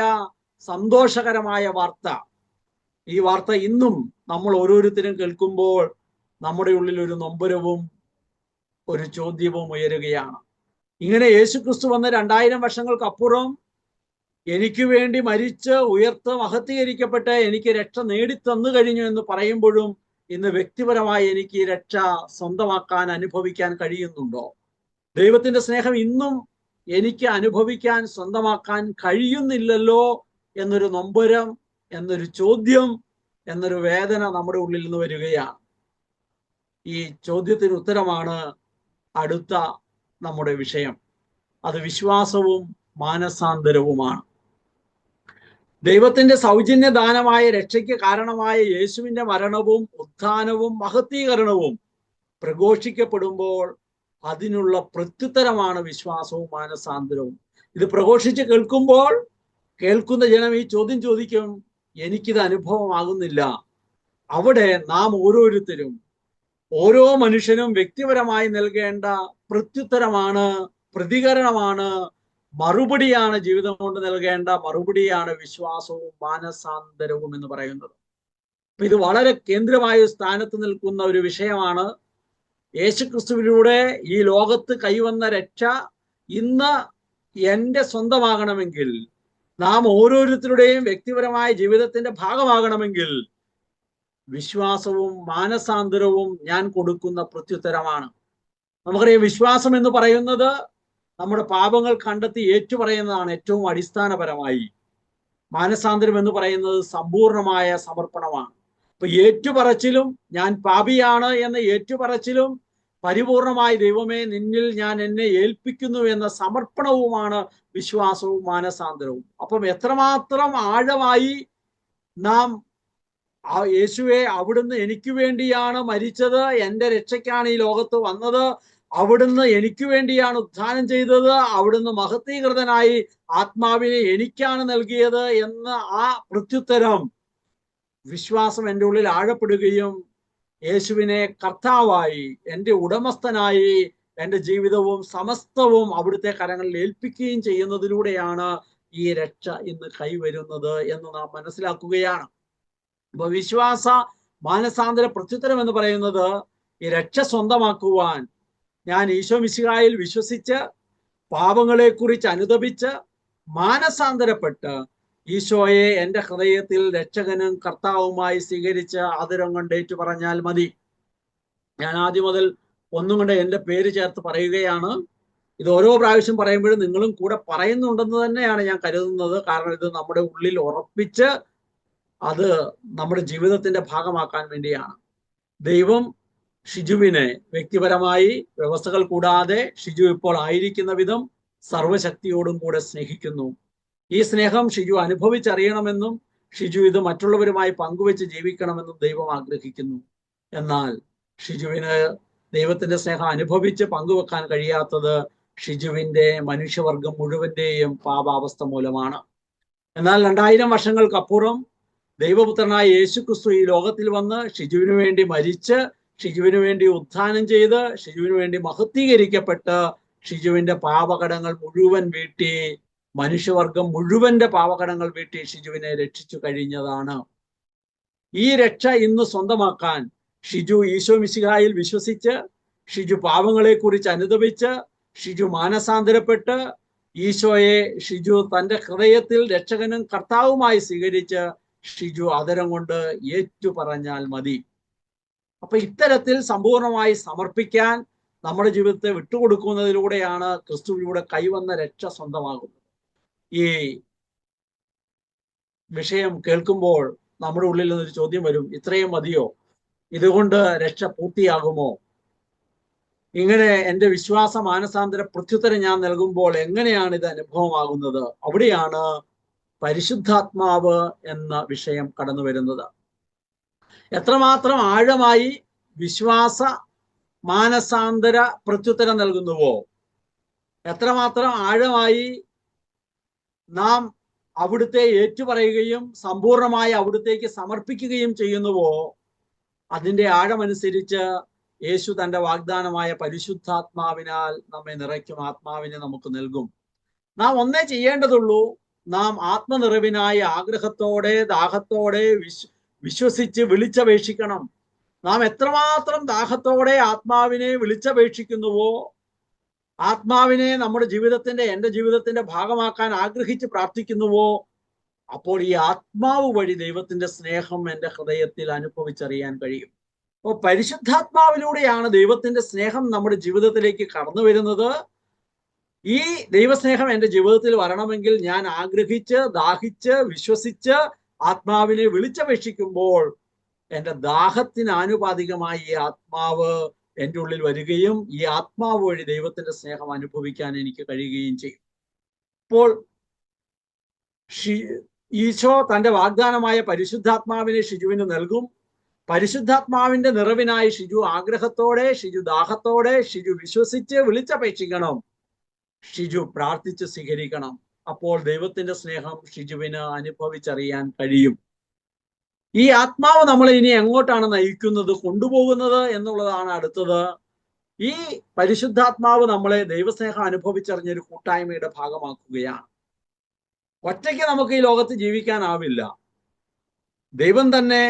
സന്തോഷകരമായ വാർത്ത. ഈ വാർത്ത ഇന്നും നമ്മൾ ഓരോരുത്തരും കേൾക്കുമ്പോൾ നമ്മുടെ ഉള്ളിൽ ഒരു നൊമ്പരവും ഒരു ചോദ്യവും ഉയരുകയാണ്. ഇങ്ങനെ യേശുക്രിസ്തു വന്ന് 2000 വർഷങ്ങൾക്കപ്പുറം എനിക്ക് വേണ്ടി മരിച്ച് ഉയർത്ത് മഹത്വീകരിക്കപ്പെട്ട് എനിക്ക് രക്ഷ നേടിത്തന്നു കഴിഞ്ഞു എന്ന് പറയുമ്പോഴും ഇന്ന് വ്യക്തിപരമായി എനിക്ക് ഈ രക്ഷ സ്വന്തമാക്കാൻ, അനുഭവിക്കാൻ കഴിയുന്നുണ്ടോ? ദൈവത്തിന്റെ സ്നേഹം ഇന്നും എനിക്ക് അനുഭവിക്കാൻ, സ്വന്തമാക്കാൻ കഴിയുന്നില്ലല്ലോ എന്നൊരു നൊമ്പരം, എന്നൊരു ചോദ്യം, എന്നൊരു വേദന നമ്മുടെ ഉള്ളിൽ നിന്ന് വരികയാണ്. ഈ ചോദ്യത്തിന് ഉത്തരമാണ് അടുത്ത നമ്മുടെ വിഷയം. അത് വിശ്വാസവും മാനസാന്തരവുമാണ്. ദൈവത്തിന്റെ സൗജന്യ ദാനമായ രക്ഷയ്ക്ക് കാരണമായ യേശുവിന്റെ മരണവും ഉത്ഥാനവും മഹത്വീകരണവും പ്രഘോഷിക്കപ്പെടുമ്പോൾ അതിനുള്ള പ്രത്യുത്തരമാണ് വിശ്വാസവും മാനസാന്തരവും. ഇത് പ്രഘോഷിച്ച് കേൾക്കുമ്പോൾ കേൾക്കുന്ന ജനം ഈ ചോദ്യം ചോദിക്കും, എനിക്കിത് അനുഭവമാകുന്നില്ല. അവിടെ നാം ഓരോരുത്തരും, ഓരോ മനുഷ്യനും വ്യക്തിപരമായി നൽകേണ്ട പ്രത്യുത്തരമാണ്, പ്രതികരണമാണ്, മറുപടിയാണ്, ജീവിതം കൊണ്ട് നൽകേണ്ട മറുപടിയാണ് വിശ്വാസവും മാനസാന്തരവും എന്ന് പറയുന്നത്. അപ്പൊ ഇത് വളരെ കേന്ദ്രമായ സ്ഥാനത്ത് നിൽക്കുന്ന ഒരു വിഷയമാണ്. യേശുക്രിസ്തുവിലൂടെ ഈ ലോകത്ത് കൈവന്ന രക്ഷ ഇന്ന് എൻ്റെ സ്വന്തമാകണമെങ്കിൽ, നാം ഓരോരുത്തരുടെയും വ്യക്തിപരമായ ജീവിതത്തിന്റെ ഭാഗമാകണമെങ്കിൽ വിശ്വാസവും മാനസാന്തരവും ഞാൻ കൊടുക്കുന്ന പ്രത്യുത്തരമാണ്. നമുക്കറിയാം, വിശ്വാസം എന്ന് പറയുന്നത് നമ്മുടെ പാപങ്ങൾ കണ്ടെത്തി ഏറ്റുപറയുന്നതാണ് ഏറ്റവും അടിസ്ഥാനപരമായി. മാനസാന്തരം എന്ന് പറയുന്നത് സമ്പൂർണമായ സമർപ്പണമാണ്. അപ്പൊ ഏറ്റുപറച്ചിലും, ഞാൻ പാപിയാണ് എന്ന ഏറ്റുപറച്ചിലും, പരിപൂർണമായി ദൈവമേ നിന്നിൽ ഞാൻ എന്നെ ഏൽപ്പിക്കുന്നു എന്ന സമർപ്പണവുമാണ് വിശ്വാസവും മാനസാന്തരവും. അപ്പം എത്രമാത്രം ആഴമായി നാം യേശുവെ, അവിടുന്ന് എനിക്ക് വേണ്ടിയാണ് മരിച്ചത്, എൻ്റെ രക്ഷയ്ക്കാണ് ഈ ലോകത്ത് വന്നത്, അവിടുന്ന് എനിക്ക് വേണ്ടിയാണ് ഉത്ഥാനം ചെയ്തത്, അവിടുന്ന് മഹത്വീകൃതനായി ആത്മാവിനെ എനിക്കാണ് നൽകിയത് എന്ന ആ പ്രത്യുത്തരം വിശ്വാസം എൻ്റെ ഉള്ളിൽ ആഴപ്പെടുകയും യേശുവിനെ കർത്താവായി, എൻ്റെ ഉടമസ്ഥനായി എൻ്റെ ജീവിതവും സമസ്തവും അവിടുത്തെ കരങ്ങളിൽ ഏൽപ്പിക്കുകയും ചെയ്യുന്നതിലൂടെയാണ് ഈ രക്ഷ ഇന്ന് കൈവരുന്നത് എന്ന് നാം മനസ്സിലാക്കുകയാണ്. അപ്പൊ വിശ്വാസ മാനസാന്തര പ്രത്യുത്തരം എന്ന് പറയുന്നത് ഈ രക്ഷ സ്വന്തമാക്കുവാൻ ഞാൻ ഈശോ മിശിഹായിൽ വിശ്വസിച്ച് പാപങ്ങളെക്കുറിച്ച് അനുതപിച്ച് മാനസാന്തരപ്പെട്ട് ഈശോയെ എൻ്റെ ഹൃദയത്തിൽ രക്ഷകനും കർത്താവുമായി സ്വീകരിച്ച് ആദരം കൊണ്ട് ഏറ്റു പറഞ്ഞാൽ മതി. ഞാൻ ആദ്യം മുതൽ ഒന്നും കൊണ്ട് എൻ്റെ പേര് ചേർത്ത് പറയുകയാണ്. ഇത് ഓരോ പ്രാവശ്യം പറയുമ്പോഴും നിങ്ങളും കൂടെ പറയുന്നുണ്ടെന്ന് തന്നെയാണ് ഞാൻ കരുതുന്നത്. കാരണം ഇത് നമ്മുടെ ഉള്ളിൽ ഉറപ്പിച്ച് അത് നമ്മുടെ ജീവിതത്തിന്റെ ഭാഗമാക്കാൻ വേണ്ടിയാണ്. ദൈവം ഷിജുവിനെ വ്യക്തിപരമായി വ്യവസ്ഥകൾ കൂടാതെ ഷിജു ഇപ്പോൾ ആയിരിക്കുന്ന വിധം സർവശക്തിയോടും കൂടെ സ്നേഹിക്കുന്നു. ഈ സ്നേഹം ഷിജു അനുഭവിച്ചറിയണമെന്നും ഷിജു ഇത് മറ്റുള്ളവരുമായി പങ്കുവെച്ച് ജീവിക്കണമെന്നും ദൈവം ആഗ്രഹിക്കുന്നു. എന്നാൽ ഷിജുവിന് ദൈവത്തിന്റെ സ്നേഹം അനുഭവിച്ച് പങ്കുവെക്കാൻ കഴിയാത്തത് ഷിജുവിന്റെ മനുഷ്യവർഗം മുഴുവന്റെയും പാപാവസ്ഥ മൂലമാണ്. എന്നാൽ 2000 വർഷങ്ങൾക്കപ്പുറം ദൈവപുത്രനായ യേശുക്രിസ്തു ഈ ലോകത്തിൽ വന്ന് ഷിജുവിന് വേണ്ടി മരിച്ച്, ഷിജുവിന് വേണ്ടി ഉത്ഥാനം ചെയ്ത്, ഷിജുവിന് വേണ്ടി മഹത്വീകരിക്കപ്പെട്ട് ഷിജുവിന്റെ പാപകടങ്ങൾ മുഴുവൻ വീട്ടി, മനുഷ്യവർഗം മുഴുവന്റെ പാപകടങ്ങൾ വീട്ടി ഷിജുവിനെ രക്ഷിച്ചു കഴിഞ്ഞതാണ്. ഈ രക്ഷ ഇന്ന് സ്വന്തമാക്കാൻ ഷിജു ഈശോ മിശിഹായിൽ വിശ്വസിച്ച്, ഷിജു പാപങ്ങളെ കുറിച്ച് അനുതപിച്ച്, ഷിജു മാനസാന്തരപ്പെട്ട് ഈശോയെ ഷിജു തന്റെ ഹൃദയത്തിൽ രക്ഷകനും കർത്താവുമായി സ്വീകരിച്ച് ഷിജു ആദരം കൊണ്ട് ഏറ്റു പറഞ്ഞാൽ മതി. അപ്പൊ ഇത്തരത്തിൽ സമ്പൂർണമായി സമർപ്പിക്കാൻ നമ്മുടെ ജീവിതത്തെ വിട്ടുകൊടുക്കുന്നതിലൂടെയാണ് ക്രിസ്തുവിലൂടെ കൈവന്ന രക്ഷ സ്വന്തമാകുന്നത്. ഈ വിഷയം കേൾക്കുമ്പോൾ നമ്മുടെ ഉള്ളിൽ നിന്നൊരു ചോദ്യം വരും, ഇത്രയും മതിയോ? ഇതുകൊണ്ട് രക്ഷ പൂർത്തിയാകുമോ? ഇങ്ങനെ എൻ്റെ വിശ്വാസ മാനസാന്തര പ്രത്യുത്തരം ഞാൻ നൽകുമ്പോൾ എങ്ങനെയാണ് ഇത് അനുഭവമാകുന്നത്? അവിടെയാണ് പരിശുദ്ധാത്മാവ് എന്ന വിഷയം കടന്നു വരുന്നത്. എത്രമാത്രം ആഴമായി വിശ്വാസ മാനസാന്തര പ്രത്യുത്തരം നൽകുന്നുവോ, എത്രമാത്രം ആഴമായി നാം അവിടുത്തെ ഏറ്റുപറയുകയും സമ്പൂർണമായി അവിടുത്തേക്ക് സമർപ്പിക്കുകയും ചെയ്യുന്നുവോ, അതിൻ്റെ ആഴമനുസരിച്ച് യേശു തൻ്റെ വാഗ്ദാനമായ പരിശുദ്ധാത്മാവിനാൽ നമ്മെ നിറയ്ക്കും, ആത്മാവിനെ നമുക്ക് നൽകും. നാം ഒന്നേ ചെയ്യേണ്ടതുള്ളൂ, നാം ആത്മനിറവിനായി ആഗ്രഹത്തോടെ ദാഹത്തോടെ വിശ്വസിച്ച് വിളിച്ചപേക്ഷിക്കണം. നാം എത്രമാത്രം ദാഹത്തോടെ ആത്മാവിനെ വിളിച്ചപേക്ഷിക്കുന്നുവോ, ആത്മാവിനെ നമ്മുടെ ജീവിതത്തിന്റെ, എൻ്റെ ജീവിതത്തിന്റെ ഭാഗമാക്കാൻ ആഗ്രഹിച്ച് പ്രാർത്ഥിക്കുന്നുവോ, അപ്പോൾ ഈ ആത്മാവ് വഴി ദൈവത്തിന്റെ സ്നേഹം എൻ്റെ ഹൃദയത്തിൽ അനുഭവിച്ചറിയാൻ കഴിയും. അപ്പോൾ പരിശുദ്ധാത്മാവിലൂടെയാണ് ദൈവത്തിന്റെ സ്നേഹം നമ്മുടെ ജീവിതത്തിലേക്ക് കടന്നു വരുന്നത്. ഈ ദൈവസ്നേഹം എൻ്റെ ജീവിതത്തിൽ വരണമെങ്കിൽ ഞാൻ ആഗ്രഹിച്ച് ദാഹിച്ച് വിശ്വസിച്ച് ആത്മാവിനെ വിളിച്ചപേക്ഷിക്കുമ്പോൾ എൻ്റെ ദാഹത്തിന് ആനുപാതികമായി ഈ ആത്മാവ് എൻ്റെ ഉള്ളിൽ വരികയും ഈ ആത്മാവ് വഴി ദൈവത്തിന്റെ സ്നേഹം അനുഭവിക്കാൻ എനിക്ക് കഴിയുകയും ചെയ്യും. അപ്പോൾ ഈശോ തന്റെ വാഗ്ദാനമായ പരിശുദ്ധാത്മാവിനെ ഷിജുവിന് നൽകും. പരിശുദ്ധാത്മാവിന്റെ നിറവിനായി ഷിജു ആഗ്രഹത്തോടെ, ഷിജു ദാഹത്തോടെ, ഷിജു വിശ്വസിച്ച് വിളിച്ചപേക്ഷിക്കണം. ഷിജു പ്രാർത്ഥിച്ച് സ്വീകരിക്കണം. അപ്പോൾ ദൈവത്തിന്റെ സ്നേഹം ഷിജുവിന് അനുഭവിച്ചറിയാൻ കഴിയും. ഈ ആത്മാവ് നമ്മളെ ഇനി എങ്ങോട്ടാണ് നയിക്കുന്നത്, കൊണ്ടുപോകുന്നത് എന്നുള്ളതാണ് അടുത്തത്. ഈ പരിശുദ്ധാത്മാവ് നമ്മളെ ദൈവസ്നേഹം അനുഭവിച്ചറിഞ്ഞൊരു കൂട്ടായ്മയുടെ ഭാഗമാക്കുകയാണ്. ഒറ്റയ്ക്ക് നമുക്ക് ഈ ലോകത്ത് ജീവിക്കാനാവില്ല. ദൈവം തന്നെ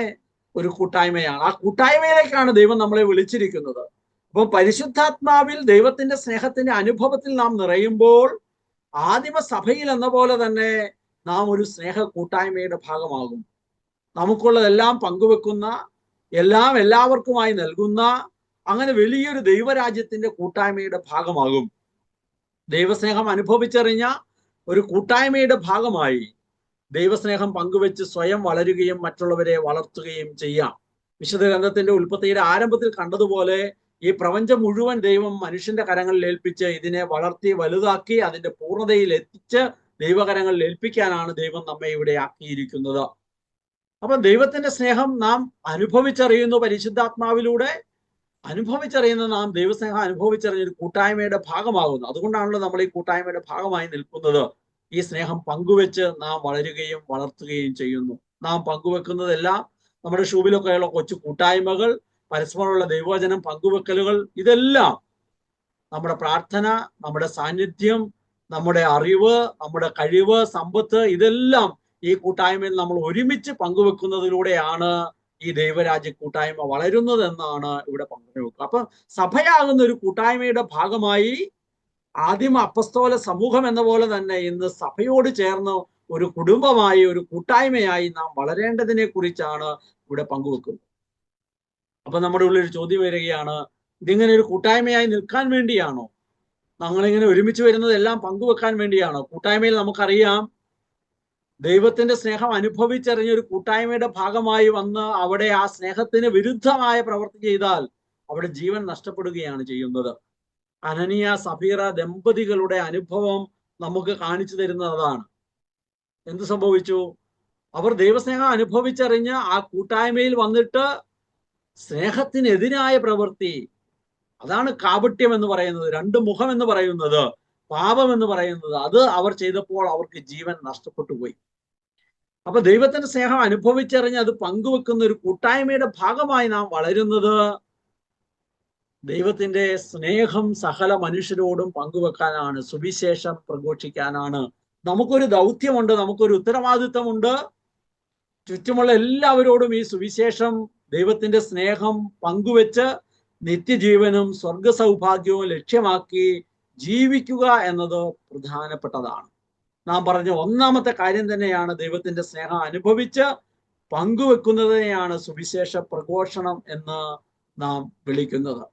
ഒരു കൂട്ടായ്മയാണ്. ആ കൂട്ടായ്മയിലേക്കാണ് ദൈവം നമ്മളെ വിളിച്ചിരിക്കുന്നത്. അപ്പം പരിശുദ്ധാത്മാവിൽ ദൈവത്തിന്റെ സ്നേഹത്തിന്റെ അനുഭവത്തിൽ നാം നിറയുമ്പോൾ ആദിമ സഭയിൽ എന്ന പോലെ തന്നെ നാം ഒരു സ്നേഹ കൂട്ടായ്മയുടെ ഭാഗമാകും. നമുക്കുള്ളതെല്ലാം പങ്കുവെക്കുന്ന, എല്ലാം എല്ലാവർക്കുമായി നൽകുന്ന, അങ്ങനെ വലിയൊരു ദൈവരാജ്യത്തിന്റെ കൂട്ടായ്മയുടെ ഭാഗമാകും. ദൈവസ്നേഹം അനുഭവിച്ചറിഞ്ഞ ഒരു കൂട്ടായ്മയുടെ ഭാഗമായി ദൈവസ്നേഹം പങ്കുവെച്ച് സ്വയം വളരുകയും മറ്റുള്ളവരെ വളർത്തുകയും ചെയ്യാം. വിശുദ്ധ ഗ്രന്ഥത്തിന്റെ ഉൽപ്പത്തിയുടെ ആരംഭത്തിൽ കണ്ടതുപോലെ ഈ പ്രപഞ്ചം മുഴുവൻ ദൈവം മനുഷ്യന്റെ കരങ്ങളിൽ ഏൽപ്പിച്ച് ഇതിനെ വളർത്തി വലുതാക്കി അതിന്റെ പൂർണ്ണതയിൽ എത്തിച്ച് ദൈവകരങ്ങളിൽ ഏൽപ്പിക്കാനാണ് ദൈവം നമ്മെ ഇവിടെ ആക്കിയിരിക്കുന്നത്. അപ്പൊ ദൈവത്തിന്റെ സ്നേഹം നാം അനുഭവിച്ചറിയുന്നു പരിശുദ്ധാത്മാവിലൂടെ. അനുഭവിച്ചറിയുന്ന നാം ദൈവസ്നേഹം അനുഭവിച്ചറിഞ്ഞൊരു കൂട്ടായ്മയുടെ ഭാഗമാകുന്നു. അതുകൊണ്ടാണല്ലോ നമ്മൾ ഈ കൂട്ടായ്മയുടെ ഭാഗമായി നിൽക്കുന്നത്. ഈ സ്നേഹം പങ്കുവെച്ച് നാം വളരുകയും വളർത്തുകയും ചെയ്യുന്നു. നാം പങ്കുവെക്കുന്നതെല്ലാം നമ്മുടെ ഷൂബിലൊക്കെയുള്ള കൊച്ചു കൂട്ടായ്മകൾ, പരസ്പരമുള്ള ദൈവവചനം പങ്കുവെക്കലുകൾ, ഇതെല്ലാം നമ്മുടെ പ്രാർത്ഥന, നമ്മുടെ സാന്നിധ്യം, നമ്മുടെ അറിവ്, നമ്മുടെ കഴിവ്, സമ്പത്ത്, ഇതെല്ലാം ഈ കൂട്ടായ്മയിൽ നമ്മൾ ഒരുമിച്ച് പങ്കുവെക്കുന്നതിലൂടെയാണ് ഈ ദൈവരാജ്യ കൂട്ടായ്മ വളരുന്നത് എന്നാണ് ഇവിടെ പങ്കുവെക്കുക. അപ്പൊ സഭയാകുന്ന ഒരു കൂട്ടായ്മയുടെ ഭാഗമായി ആദിമ അപ്പസ്തോല സമൂഹം എന്ന പോലെ തന്നെ ഇന്ന് സഭയോട് ചേർന്ന് ഒരു കുടുംബമായി, ഒരു കൂട്ടായ്മയായി നാം വളരേണ്ടതിനെ കുറിച്ചാണ് ഇവിടെ പങ്കുവെക്കുന്നത്. അപ്പൊ നമ്മുടെ ഉള്ളിൽ ഒരു ചോദ്യം വരികയാണ്, ഇതിങ്ങനെ ഒരു കൂട്ടായ്മയായി നിൽക്കാൻ വേണ്ടിയാണോ? ഞങ്ങളിങ്ങനെ ഒരുമിച്ച് വരുന്നത് എല്ലാം പങ്കുവെക്കാൻ വേണ്ടിയാണോ? കൂട്ടായ്മയിൽ നമുക്കറിയാം, ദൈവത്തിന്റെ സ്നേഹം അനുഭവിച്ചറിഞ്ഞ ഒരു കൂട്ടായ്മയുടെ ഭാഗമായി വന്ന് അവിടെ ആ സ്നേഹത്തിന് വിരുദ്ധമായ പ്രവൃത്തി ചെയ്താൽ അവിടെ ജീവൻ നഷ്ടപ്പെടുകയാണ് ചെയ്യുന്നത്. അനനിയ സഫീറ ദമ്പതികളുടെ അനുഭവം നമുക്ക് കാണിച്ചു തരുന്നതാണ്. എന്ത് സംഭവിച്ചു? അവർ ദൈവസ്നേഹം അനുഭവിച്ചറിഞ്ഞ് ആ കൂട്ടായ്മയിൽ വന്നിട്ട് സ്നേഹത്തിനെതിരായ പ്രവൃത്തി, അതാണ് കാപട്യം എന്ന് പറയുന്നത്, രണ്ട് മുഖം എന്ന് പറയുന്നത്, പാപം എന്ന് പറയുന്നത്, അത് അവർ ചെയ്തപ്പോൾ അവർക്ക് ജീവൻ നഷ്ടപ്പെട്ടു പോയി. അപ്പൊ ദൈവത്തിന്റെ സ്നേഹം അനുഭവിച്ചറിഞ്ഞ് അത് പങ്കുവെക്കുന്ന ഒരു കൂട്ടായ്മയുടെ ഭാഗമായി നാം വളരുന്നത് ദൈവത്തിന്റെ സ്നേഹം സകല മനുഷ്യരോടും പങ്കുവെക്കാനാണ്, സുവിശേഷം പ്രഘോഷിക്കാനാണ്. നമുക്കൊരു ദൗത്യമുണ്ട്, നമുക്കൊരു ഉത്തരവാദിത്വമുണ്ട്. ചുറ്റുമുള്ള എല്ലാവരോടും ഈ സുവിശേഷം, ദൈവത്തിന്റെ സ്നേഹം പങ്കുവെച്ച് നിത്യജീവനും സ്വർഗ സൗഭാഗ്യവും ലക്ഷ്യമാക്കി ജീവിക്കുക എന്നത് പ്രധാനപ്പെട്ടതാണ്. നാം പറഞ്ഞ ഒന്നാമത്തെ കാര്യം തന്നെയാണ് ദൈവത്തിന്റെ സ്നേഹം അനുഭവിച്ച് പങ്കുവെക്കുന്നതിനെയാണ് സുവിശേഷ പ്രഘോഷണം എന്ന് നാം വിളിക്കുന്നത്.